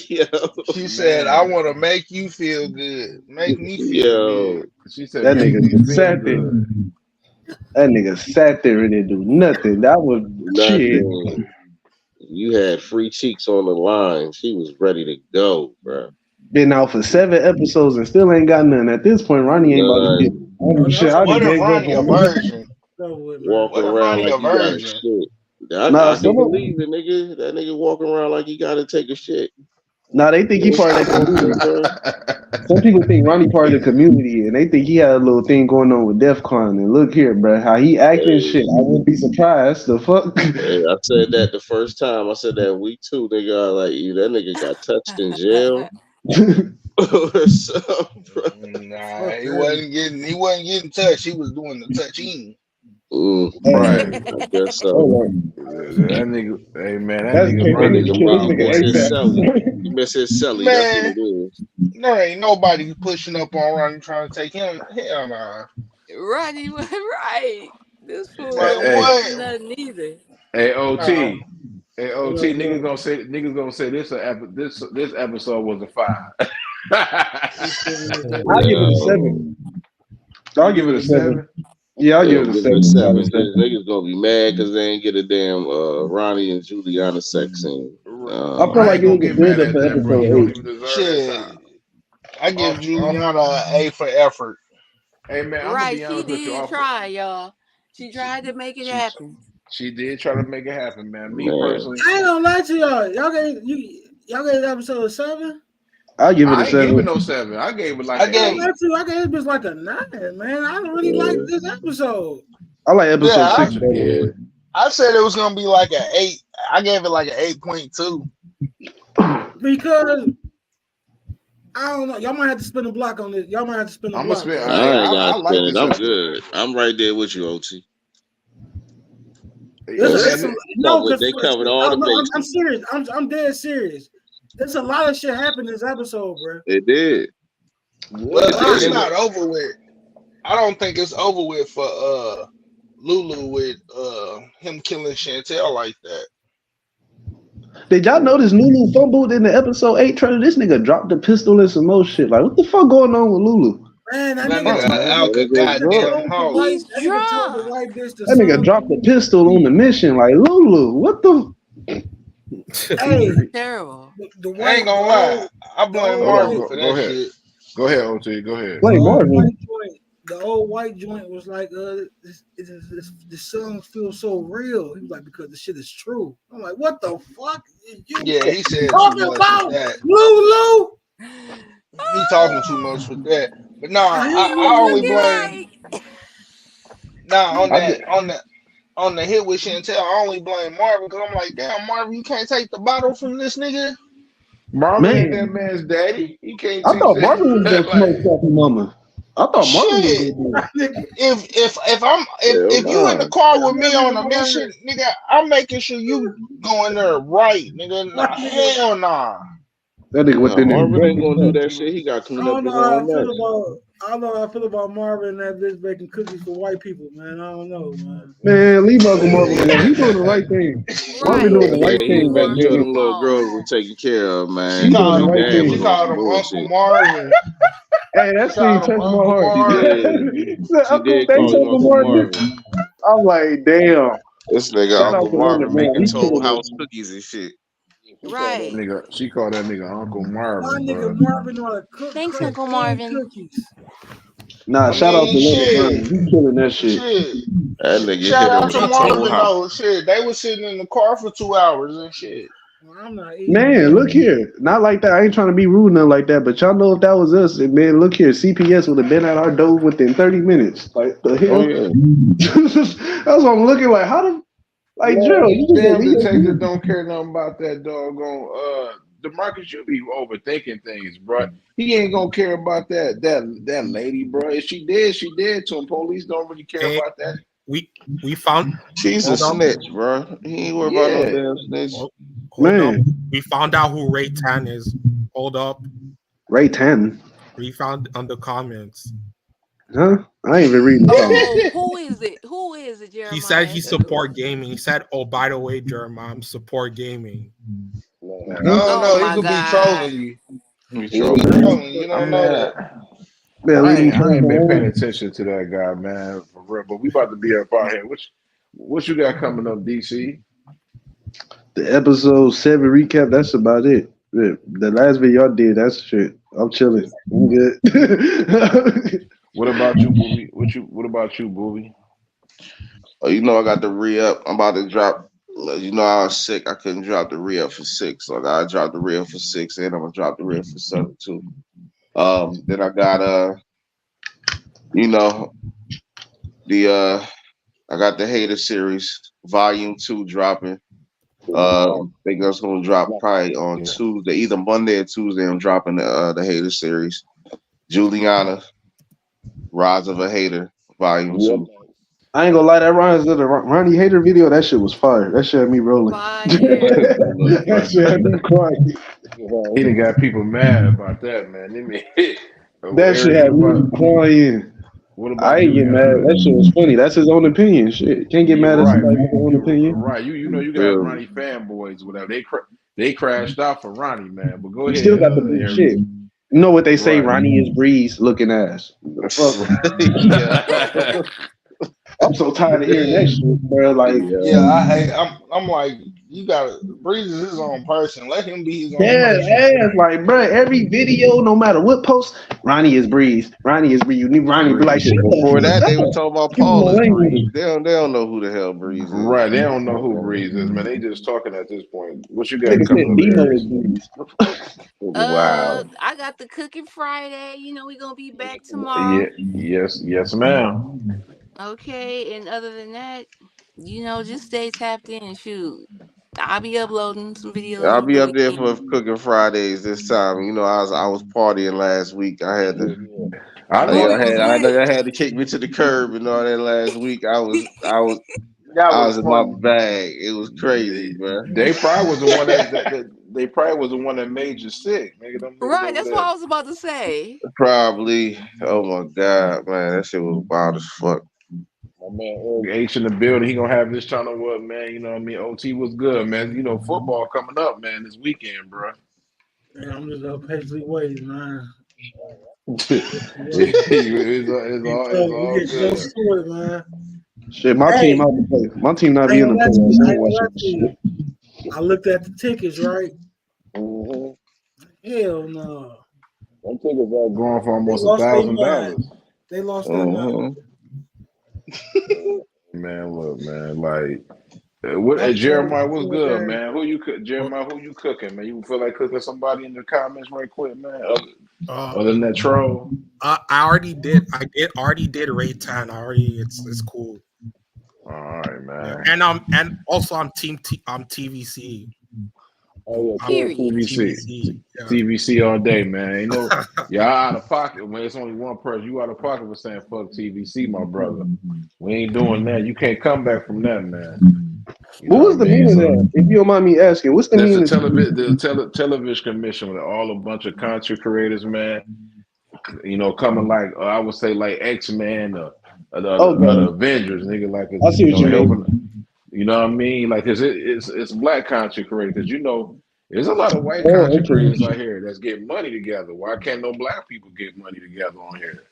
Yo, she said, "I want to make you feel good, make me feel good." She said, that "Make nigga me feel sat there. good." That nigga sat there and didn't do nothing. That was shit. nothing. You had free cheeks on the line. She was ready to go, bro. Been out for 7 episodes and still ain't got none. At this point, Ronnie ain't about to get. Shit, I What just if gave Ronnie a up. virgin? Walking What if around Ronnie like a you got a virgin? shit. I can believe it, nigga. That nigga walking around like he gotta take a shit. Nah, they think he part of that community. Some people think Ronnie part of the community, and they think he had a little thing going on with Def Con. And look here, bro, how he acting shit. I wouldn't be surprised. The fuck? Hey, I said that the first time. I said that week 2, nigga. Like, that nigga got touched in jail. Or something, bro. Nah, he wasn't getting touched. He was doing the touching. Right. I guess so. That nigga, hey man, that That's nigga Ronnie. He missed his celly. Man, That's what it is. there ain't nobody pushing up on Ronnie trying to take him. Hell nah. Ronnie was right. This fool Like, don't what? want nothing either. Hey OT, Nah. hey OT, niggas gonna say this episode was a 5. I'll give it a 7. I'll give it a 7. Yeah, I'll give it a 7. Niggas gonna be mad because they ain't get a damn Ronnie and Juliana sex scene. I feel like it was a build up for episode 8. Shit. I give Juliana an A for effort. Hey man, I'm gonna Right, be she honest with you. did try, y'all. She tried to make it happen. She did try to make it happen, man. Me personally, I ain't gonna lie to y'all. Y'all gave episode 7. I'll give it a 7. I gave it no 7. I gave it like I gave it was like a 9, man. I don't really like this episode. I like episode 6 better. Yeah. I said it was gonna be like an 8. I gave it like an 8.2. Because I don't know. Y'all might have to spin a block on this. Y'all might have to spin a block. I like this. I'm good. I'm right there with you, OT. They covered all the bases. I'm serious. I'm dead serious. There's a lot of shit happened in this episode, bro. It did. But it's not over with. I don't think it's over with for Lulu with him killing Chantel like that. Did y'all notice Lulu fumbled in the episode 8 trailer? This nigga dropped the pistol and some more shit. Like, what the fuck going on with Lulu? Man, that nigga dropped the pistol on the mission. Like, Lulu, what the? Hey, terrible. I ain't gonna lie. I blame Marvin for that shit. Go ahead, OT. Go ahead. Blame Marvin. The old white joint was like, the song feels so real. He was like, because the shit is true. I'm like, what the fuck? Yeah, he said talking too much about with that. Lulu. He talking too much with that. But no, I only blame. On the hit with Chantel, I only blame Marvin because I'm like, damn, Marvin, you can't take the bottle from this nigga. Marvin ain't that man's daddy. He can't. I thought Marvin was gonna smoke Sophie Mama. I thought Marvin was if you in the car with me on a mission, nigga, I'm making sure you go in there right, nigga. Nah, hell nah. That nigga within Marvin ain't gonna do that shit. He got clean up his own mess. I don't know how I feel about Marvin and that bitch baking cookies for white people, man. I don't know, man. Man, leave Uncle Marvin alone. He's doing the right thing. Marvin doing the right thing. Making sure them little girls were taken care of, man. She called him Uncle Marvin. Hey, that scene Called him touched my Uncle heart. She Marvin. did. Said, She Uncle, did thanks, call him Uncle Uncle Marvin. Marvin. I'm like, damn. This nigga Shout out Uncle to Leonard, Marvin man. making He Toll killing House it. cookies and shit. Right. She called that nigga Uncle My Marvin, nigga bro. Marvin ought to cook Thanks, crack Uncle and Marvin. cookies. Nah, I shout out to mean, Leonard shit, Brown. He killing that shit. shit. That nigga Shout hit her out with to the Shout out Toll Marvin House. though. Shit, they was sitting in the car for 2 hours and shit. Well, I'm not eating Man, that. look here. Not like that. I ain't trying to be rude, nothing like that. But y'all know if that was us, and man, look here. CPS would have been at our door within 30 minutes. Like the Oh hell? yeah. That's what I'm looking like. How the like Man, Gerald? these You just gonna damn leave your detectives dude? don't care nothing about that doggone DeMarcus, you be overthinking things, bro. He ain't gonna care about that lady, bro. If she dead to him. Police don't really care Hey, about that. we found. She's a Hold up. snitch, bro. He ain't worried about no Yeah. damn snitch. Hold up. Man, We found out who Ray Tan is. Hold up. Ray 10. We found on the comments. Huh? I ain't even reading the comments. Oh, who is it? Who is it, He said Jeremiah? he support gaming. He said, "Oh, by the way, Jeremiah, I'm support gaming." I Huh? don't Oh know. He my could be God. trolling you. He He could be trolling. trolling. You don't know Man, that. Man, I leave them ain't I trolls ain't been paying alone. attention to that guy, man, for real. But we about to be up out here. What you got coming up, DC? The episode 7 recap, that's about it. Yeah, the last video y'all did, that's shit. I'm chilling. I'm good. What about you, Booby? What about you, Booby? Oh, you know I got the re-up. I'm about to drop. You know I was sick. I couldn't drop the re-up for 6. So I gotta drop the re-up for 6, and I'm gonna drop the re-up for 7 too. Then I got you know, the I got the Hater series, Volume 2 dropping. I think that's gonna drop probably on Tuesday, either Monday or Tuesday. I'm dropping the Hater series. Juliana, Rise of a Hater, Volume 2. I ain't gonna lie, that Ronnie Hater video, that shit was fire. That shit had me rolling. Fire. Look, That shit had me crying. He done got people mad about that, man. They mean, That shit Eric, had me crying. what I about ain't get mad. Juliana? That shit was funny. That's his own opinion. Shit. Can't get You're mad at right. somebody with their own You're opinion. right. You know you got real. Ronnie fanboys, whatever. They crashed out for Ronnie, man. But go He ahead, still got the big Eric. shit. You know what they say, Right. Ronnie is Breeze looking ass. The fuck? Yeah. I'm so tired of hearing that shit, bro. Like, Yeah, I'm like, you got Breeze is his own person. Let him be his own yeah, person. ass. Like, bro, every video, no matter what post, Ronnie is Breeze. Ronnie is Breeze. You need Ronnie to be like, shut Before the that, fuck they were up. talking about Excuse my Paul is Breeze. language. They don't know who the hell Breeze is. Right. They don't know who Breeze is, man. They just talking at this point. What you got Nigga coming said up, Demo Eric? is Breeze. Wow. I got the cooking Friday. You know we gonna be back tomorrow. Yeah, yes, ma'am. Okay, and other than that, just stay tapped in and shoot. I'll be uploading some videos I'll over be the up there weekend. for Cooking Fridays this time. You know, I was partying last week. I had to. I know. Booby was lit. I had to kick me to the curb and all that last week. That I was was in my funny. bag. It was crazy, bro. They probably was the one that they probably was the one that made you sick. Nigga, them niggas Right, over that's what there. I was about to say. Probably. Oh my god, man, that shit was wild as fuck. My man H in the building. He gonna have this channel what, man? You know what I mean? OT was good, man. You know, football coming up, man, this weekend, bro. Yeah, I'm just patiently waiting, man. It's We all get good. close to it, man. Shit, my team Hey, out to play. My team not I ain't being the gonna lie to playoffs. you. I I ain't ain't gonna lie watching to this you. shit. I looked at the tickets, right? Mm-hmm. Hell no. Them tickets are Going for They almost lost their $1,000. mind. They lost their mind. Man, look, man, like what I'm sorry Jeremiah, what's for good, that. man? Who you cook Jeremiah, who you cooking, man? You feel like cooking somebody in the comments right quick, man? Uh, Other than that troll. I already did. Already did Ray Tan. It's cool. All right, Yeah, man. and also I'm I'm TVC. oh yeah, I'm Team Period. TVC. TVC. Yeah. TVC all day, man. You know, y'all out of pocket when it's only one person. You out of pocket for saying fuck TVC, my brother. We ain't doing that. You can't come back from that, man. You What know what was I the mean? meaning of So that? If you don't mind me asking, what's the that's meaning the of television commission with all a bunch of content creators, man. You know, coming like I would say like X-Men or the Okay, Avengers, nigga, like I see you what know you helping. mean. You know what I mean? Like it's black content creators because you know There's a lot of white content creators out here that's getting money together. Why can't no black people get money together on here?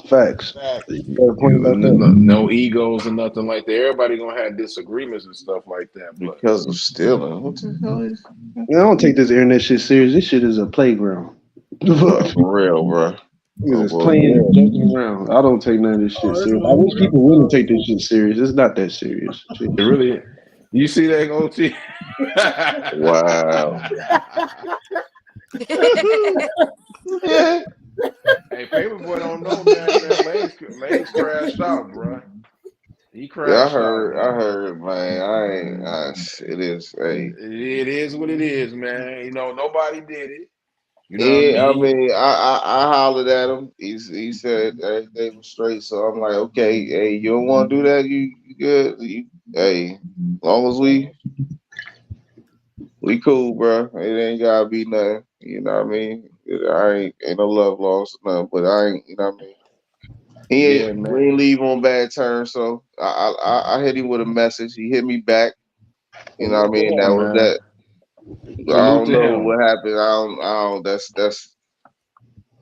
Facts. No egos and nothing like that. Everybody gonna have disagreements and stuff like that. But because of stealing. What the hell is? I don't take this internet shit serious. This shit is a playground. For real, bro. It's playing, joking around. I don't take none of this shit serious. I wish people wouldn't take this shit serious. It's not that serious. It really, you see that, OT? Wow. Hey, Paperboy don't know, man. Legs crashed out, bro. He crashed out. I heard, man. It is. Hey, it is what it is, man. You know, nobody did it. You know yeah, what I mean? I hollered at him. He said everything was straight. So I'm like, okay, hey, you don't want to do that? You good? Hey, as long as we cool, bro. It ain't gotta be nothing. You know what I mean? Ain't no love lost, nothing. But I ain't. You know what I mean? We ain't leave on bad terms. So I hit him with a message. He hit me back. You know what I mean? That was that. I don't know what happened. I don't. That's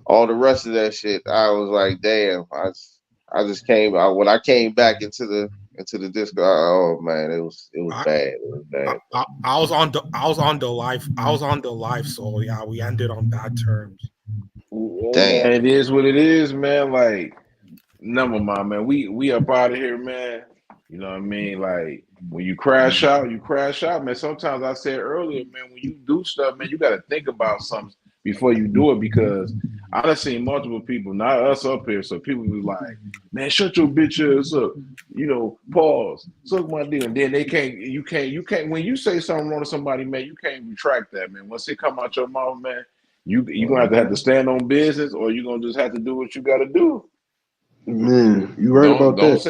all the rest of that shit. I was like, damn. I just came. When I came back into the disco. Oh man, it was bad. It was bad. I was on the live. So yeah, we ended on bad terms. Damn. It is what it is, man. Like, never mind, man. We up out of here, man. You know what I mean? Like, when you crash out, man. Sometimes I said earlier, man, when you do stuff, man, you got to think about something before you do it, because I've seen multiple people, not us up here, so people be like, man, shut your bitch ass up. You know, pause, suck my dick, and then you can't, when you say something wrong to somebody, man, you can't retract that, man. Once it come out your mouth, man, you're going to have to stand on business, or you're going to just have to do what you got to do. Man, you right about that.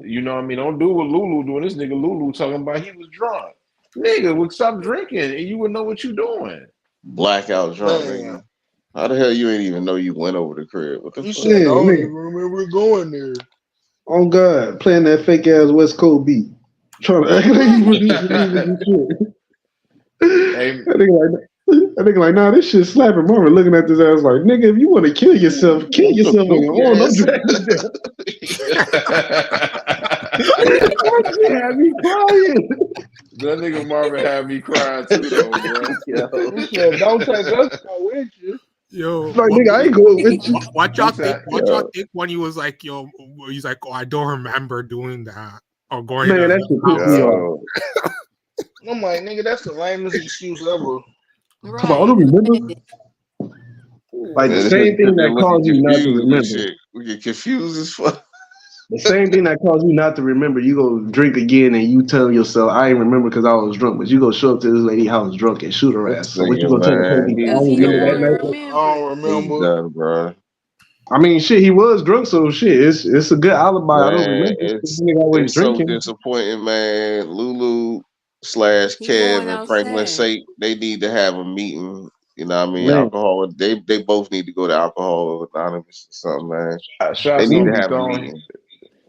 You know what I mean? Don't do what Lulu doing. This nigga Lulu talking about he was drunk. Nigga, would stop drinking and you would know what you doing. Blackout drunk, nigga. How the hell you ain't even know you went over the crib? What the fuck? Said, I don't even remember going there. Oh God, playing that fake ass West Coast beat. Trying to act like you wouldn't shit. I think like, nah, this shit slapping. Marvin looking at this ass like, nigga, if you want to kill yourself on your own. Don't drag this down. Had me crying. That nigga Marvin had me crying too, though, bro. He said, don't take us with you. Yo, like, nigga, I ain't going with you. What y'all think when he was like, yo, he's like, oh, I don't remember doing that or going. Man, that shit pissed me off. I'm like, nigga, that's the lamest excuse ever. Right. Come on, I don't remember. Like the same thing that caused you not to remember. We get confused as fuck. The same thing that caused you not to remember, you go drink again and you tell yourself, I ain't remember because I was drunk. But you go show up to this lady house drunk and shoot her ass. So what you gonna tell the police? I don't remember. He's done, bro. I mean, shit, he was drunk, so shit, it's a good alibi. Man, I don't remember. It's so disappointing, man. Lulu / Kev and Franklin say they need to have a meeting. You know what I mean? Man. Alcohol. They both need to go to Alcohol Anonymous or something, man. They need to have a meeting.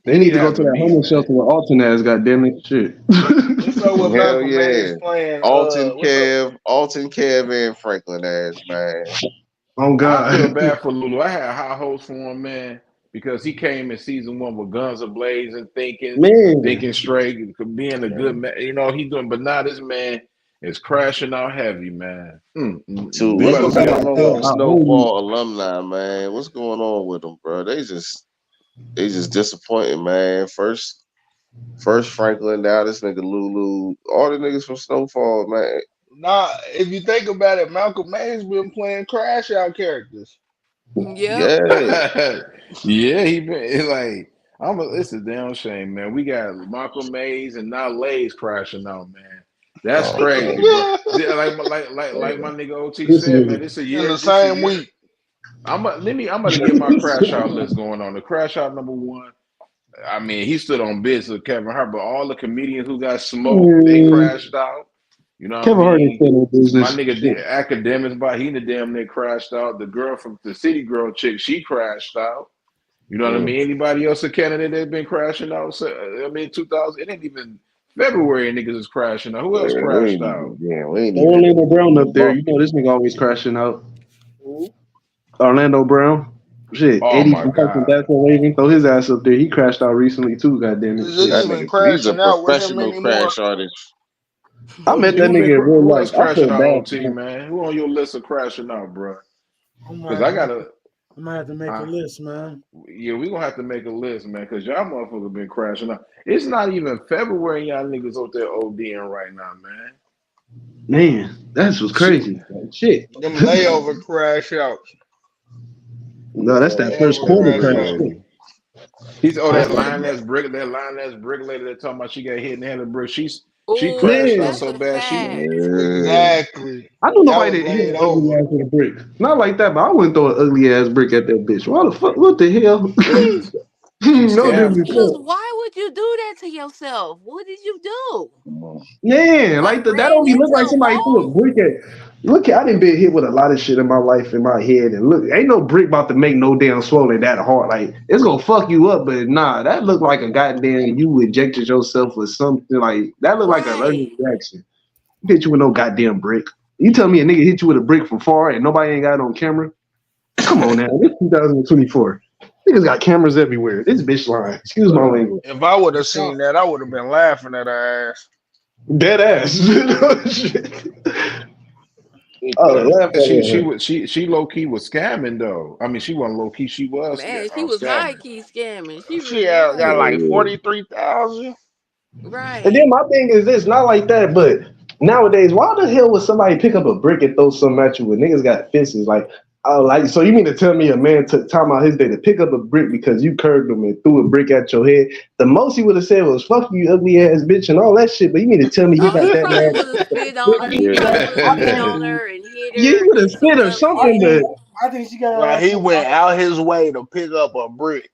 They need to go to that homeless shelter where Alton has, goddamn it, shit. Hell yeah. Alton, Kev, and Franklin ass, man. Oh God. I feel bad for Lulu. I had high hopes for him, man, because he came in season 1 with guns ablazing, thinking straight, being a good man. You know, he's doing, but now this man is crashing out heavy, man. Too. What's going on with Snowfall alumni, man? What's going on with them, bro? They just disappointing, man. First Franklin, now this nigga Lulu, all the niggas from Snowfall, man. Nah, if you think about it, Malcolm May's been playing crash out characters. Yeah. Yeah, he been like, it's a damn shame, man. We got Malcolm Mays and now Lay's crashing out, man. That's crazy, bro. Like my nigga OT said, man, it's a year. In the same week. I'm gonna get my crash out list going on. The crash out number 1. I mean, he stood on bids with Kevin Hart, but all the comedians who got smoked, they crashed out. You know what Kevin I mean? Hart is business. My nigga academics, he the damn near crashed out. The girl from the City Girl chick, she crashed out. You know what I mean? Anybody else a candidate that been crashing out? So, I mean, 2000, it didn't even February niggas is crashing out. Who else crashed out? Orlando Brown up there. You know this nigga always crashing out. Orlando Brown. Shit, Oh 80 my from fucking god. That's Raven. Throw his ass up there. He crashed out recently too, goddamn it. Is it even crashing out with him anymore? I met that nigga in real Who life. else I feel crashing out, bad. OT, man? Who on your list of crashing out, bro? Because I might have to make a list, man. Yeah, we gonna have to make a list, man, because y'all motherfuckers been crashing out. It's not even February, y'all niggas out there ODing right now, man. Man, that's what's crazy. Shit. Them layover crash outs. No, that's that first quarter crash. He's that line that's brick lady that talking about she got hit in the head of brick. She Ooh, crashed out that's so a bad fact. Exactly. I know nobody that hit an ugly ass with a brick. Not like that, but I wouldn't throw an ugly ass brick at that bitch. Why the fuck? What the hell? No disrespect. Because why would you do that to yourself? What did you do? Man, like that only look like somebody threw a brick at. Look, I done been hit with a lot of shit in my life in my head, and look, ain't no brick about to make no damn swollen that hard. Like it's gonna fuck you up, but nah, that look like a goddamn you injected yourself with something like that. Look like an allergic reaction. Hit you with no goddamn brick. You tell me a nigga hit you with a brick from far and nobody ain't got it on camera? Come on now, this 2024. Niggas got cameras everywhere. This bitch lying. Excuse my language. If I would have seen that, I would have been laughing at her ass. Dead ass. She low key was scamming though. I mean, she wasn't low key. She was Man, she was scamming. high key scamming. She She got like 43,000. Right. And then my thing is this, not like that, but nowadays, why the hell would somebody pick up a brick and throw something at you when niggas got fists? Like, so you mean to tell me a man took time out his day to pick up a brick because you curved him and threw a brick at your head? The most he would have said was "fuck you, ugly ass bitch" and all that shit. But you mean to tell me he got He that probably mad? would have spit on her. He probably would have spit on her and hit her. Yeah, he would have spit or something, but I think she got her Well, ass. he went out his way to pick up a brick.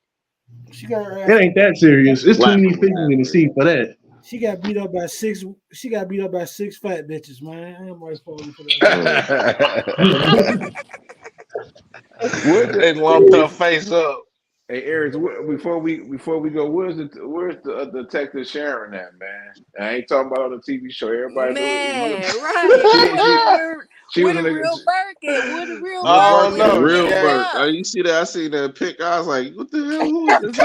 She got her ass. it ain't that serious. It's too many fingers in the sea for that. She got beat up by six. She got beat up by 6 fat bitches, man. I ain't right for that. They lumped her face up. Hey, Eric, before we go, where's the Detective Sharon at, man? I ain't talking about on the TV show. Everybody right. She was a in real Birkin. With a real Oh Birkin. no, real Burke. Oh, you see that? I seen that pic. I was like, what the hell? Who is this?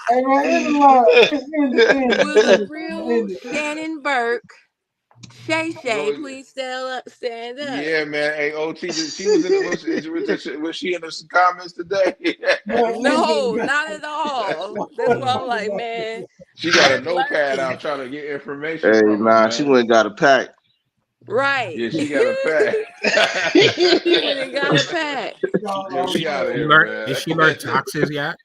Hey, man, With a real Shannon Burke. Shay, please stand up. Yeah, man. Hey, OT, she was in the was she in the comments today? No, not at all. That's why I'm like, man. She got a notepad out trying to get information Hey, from nah, us, she man. went and got a pack. Right. Yeah, she got a pack. He went and got a pack. Yeah, we out of here, man. Did she learn taxes yet?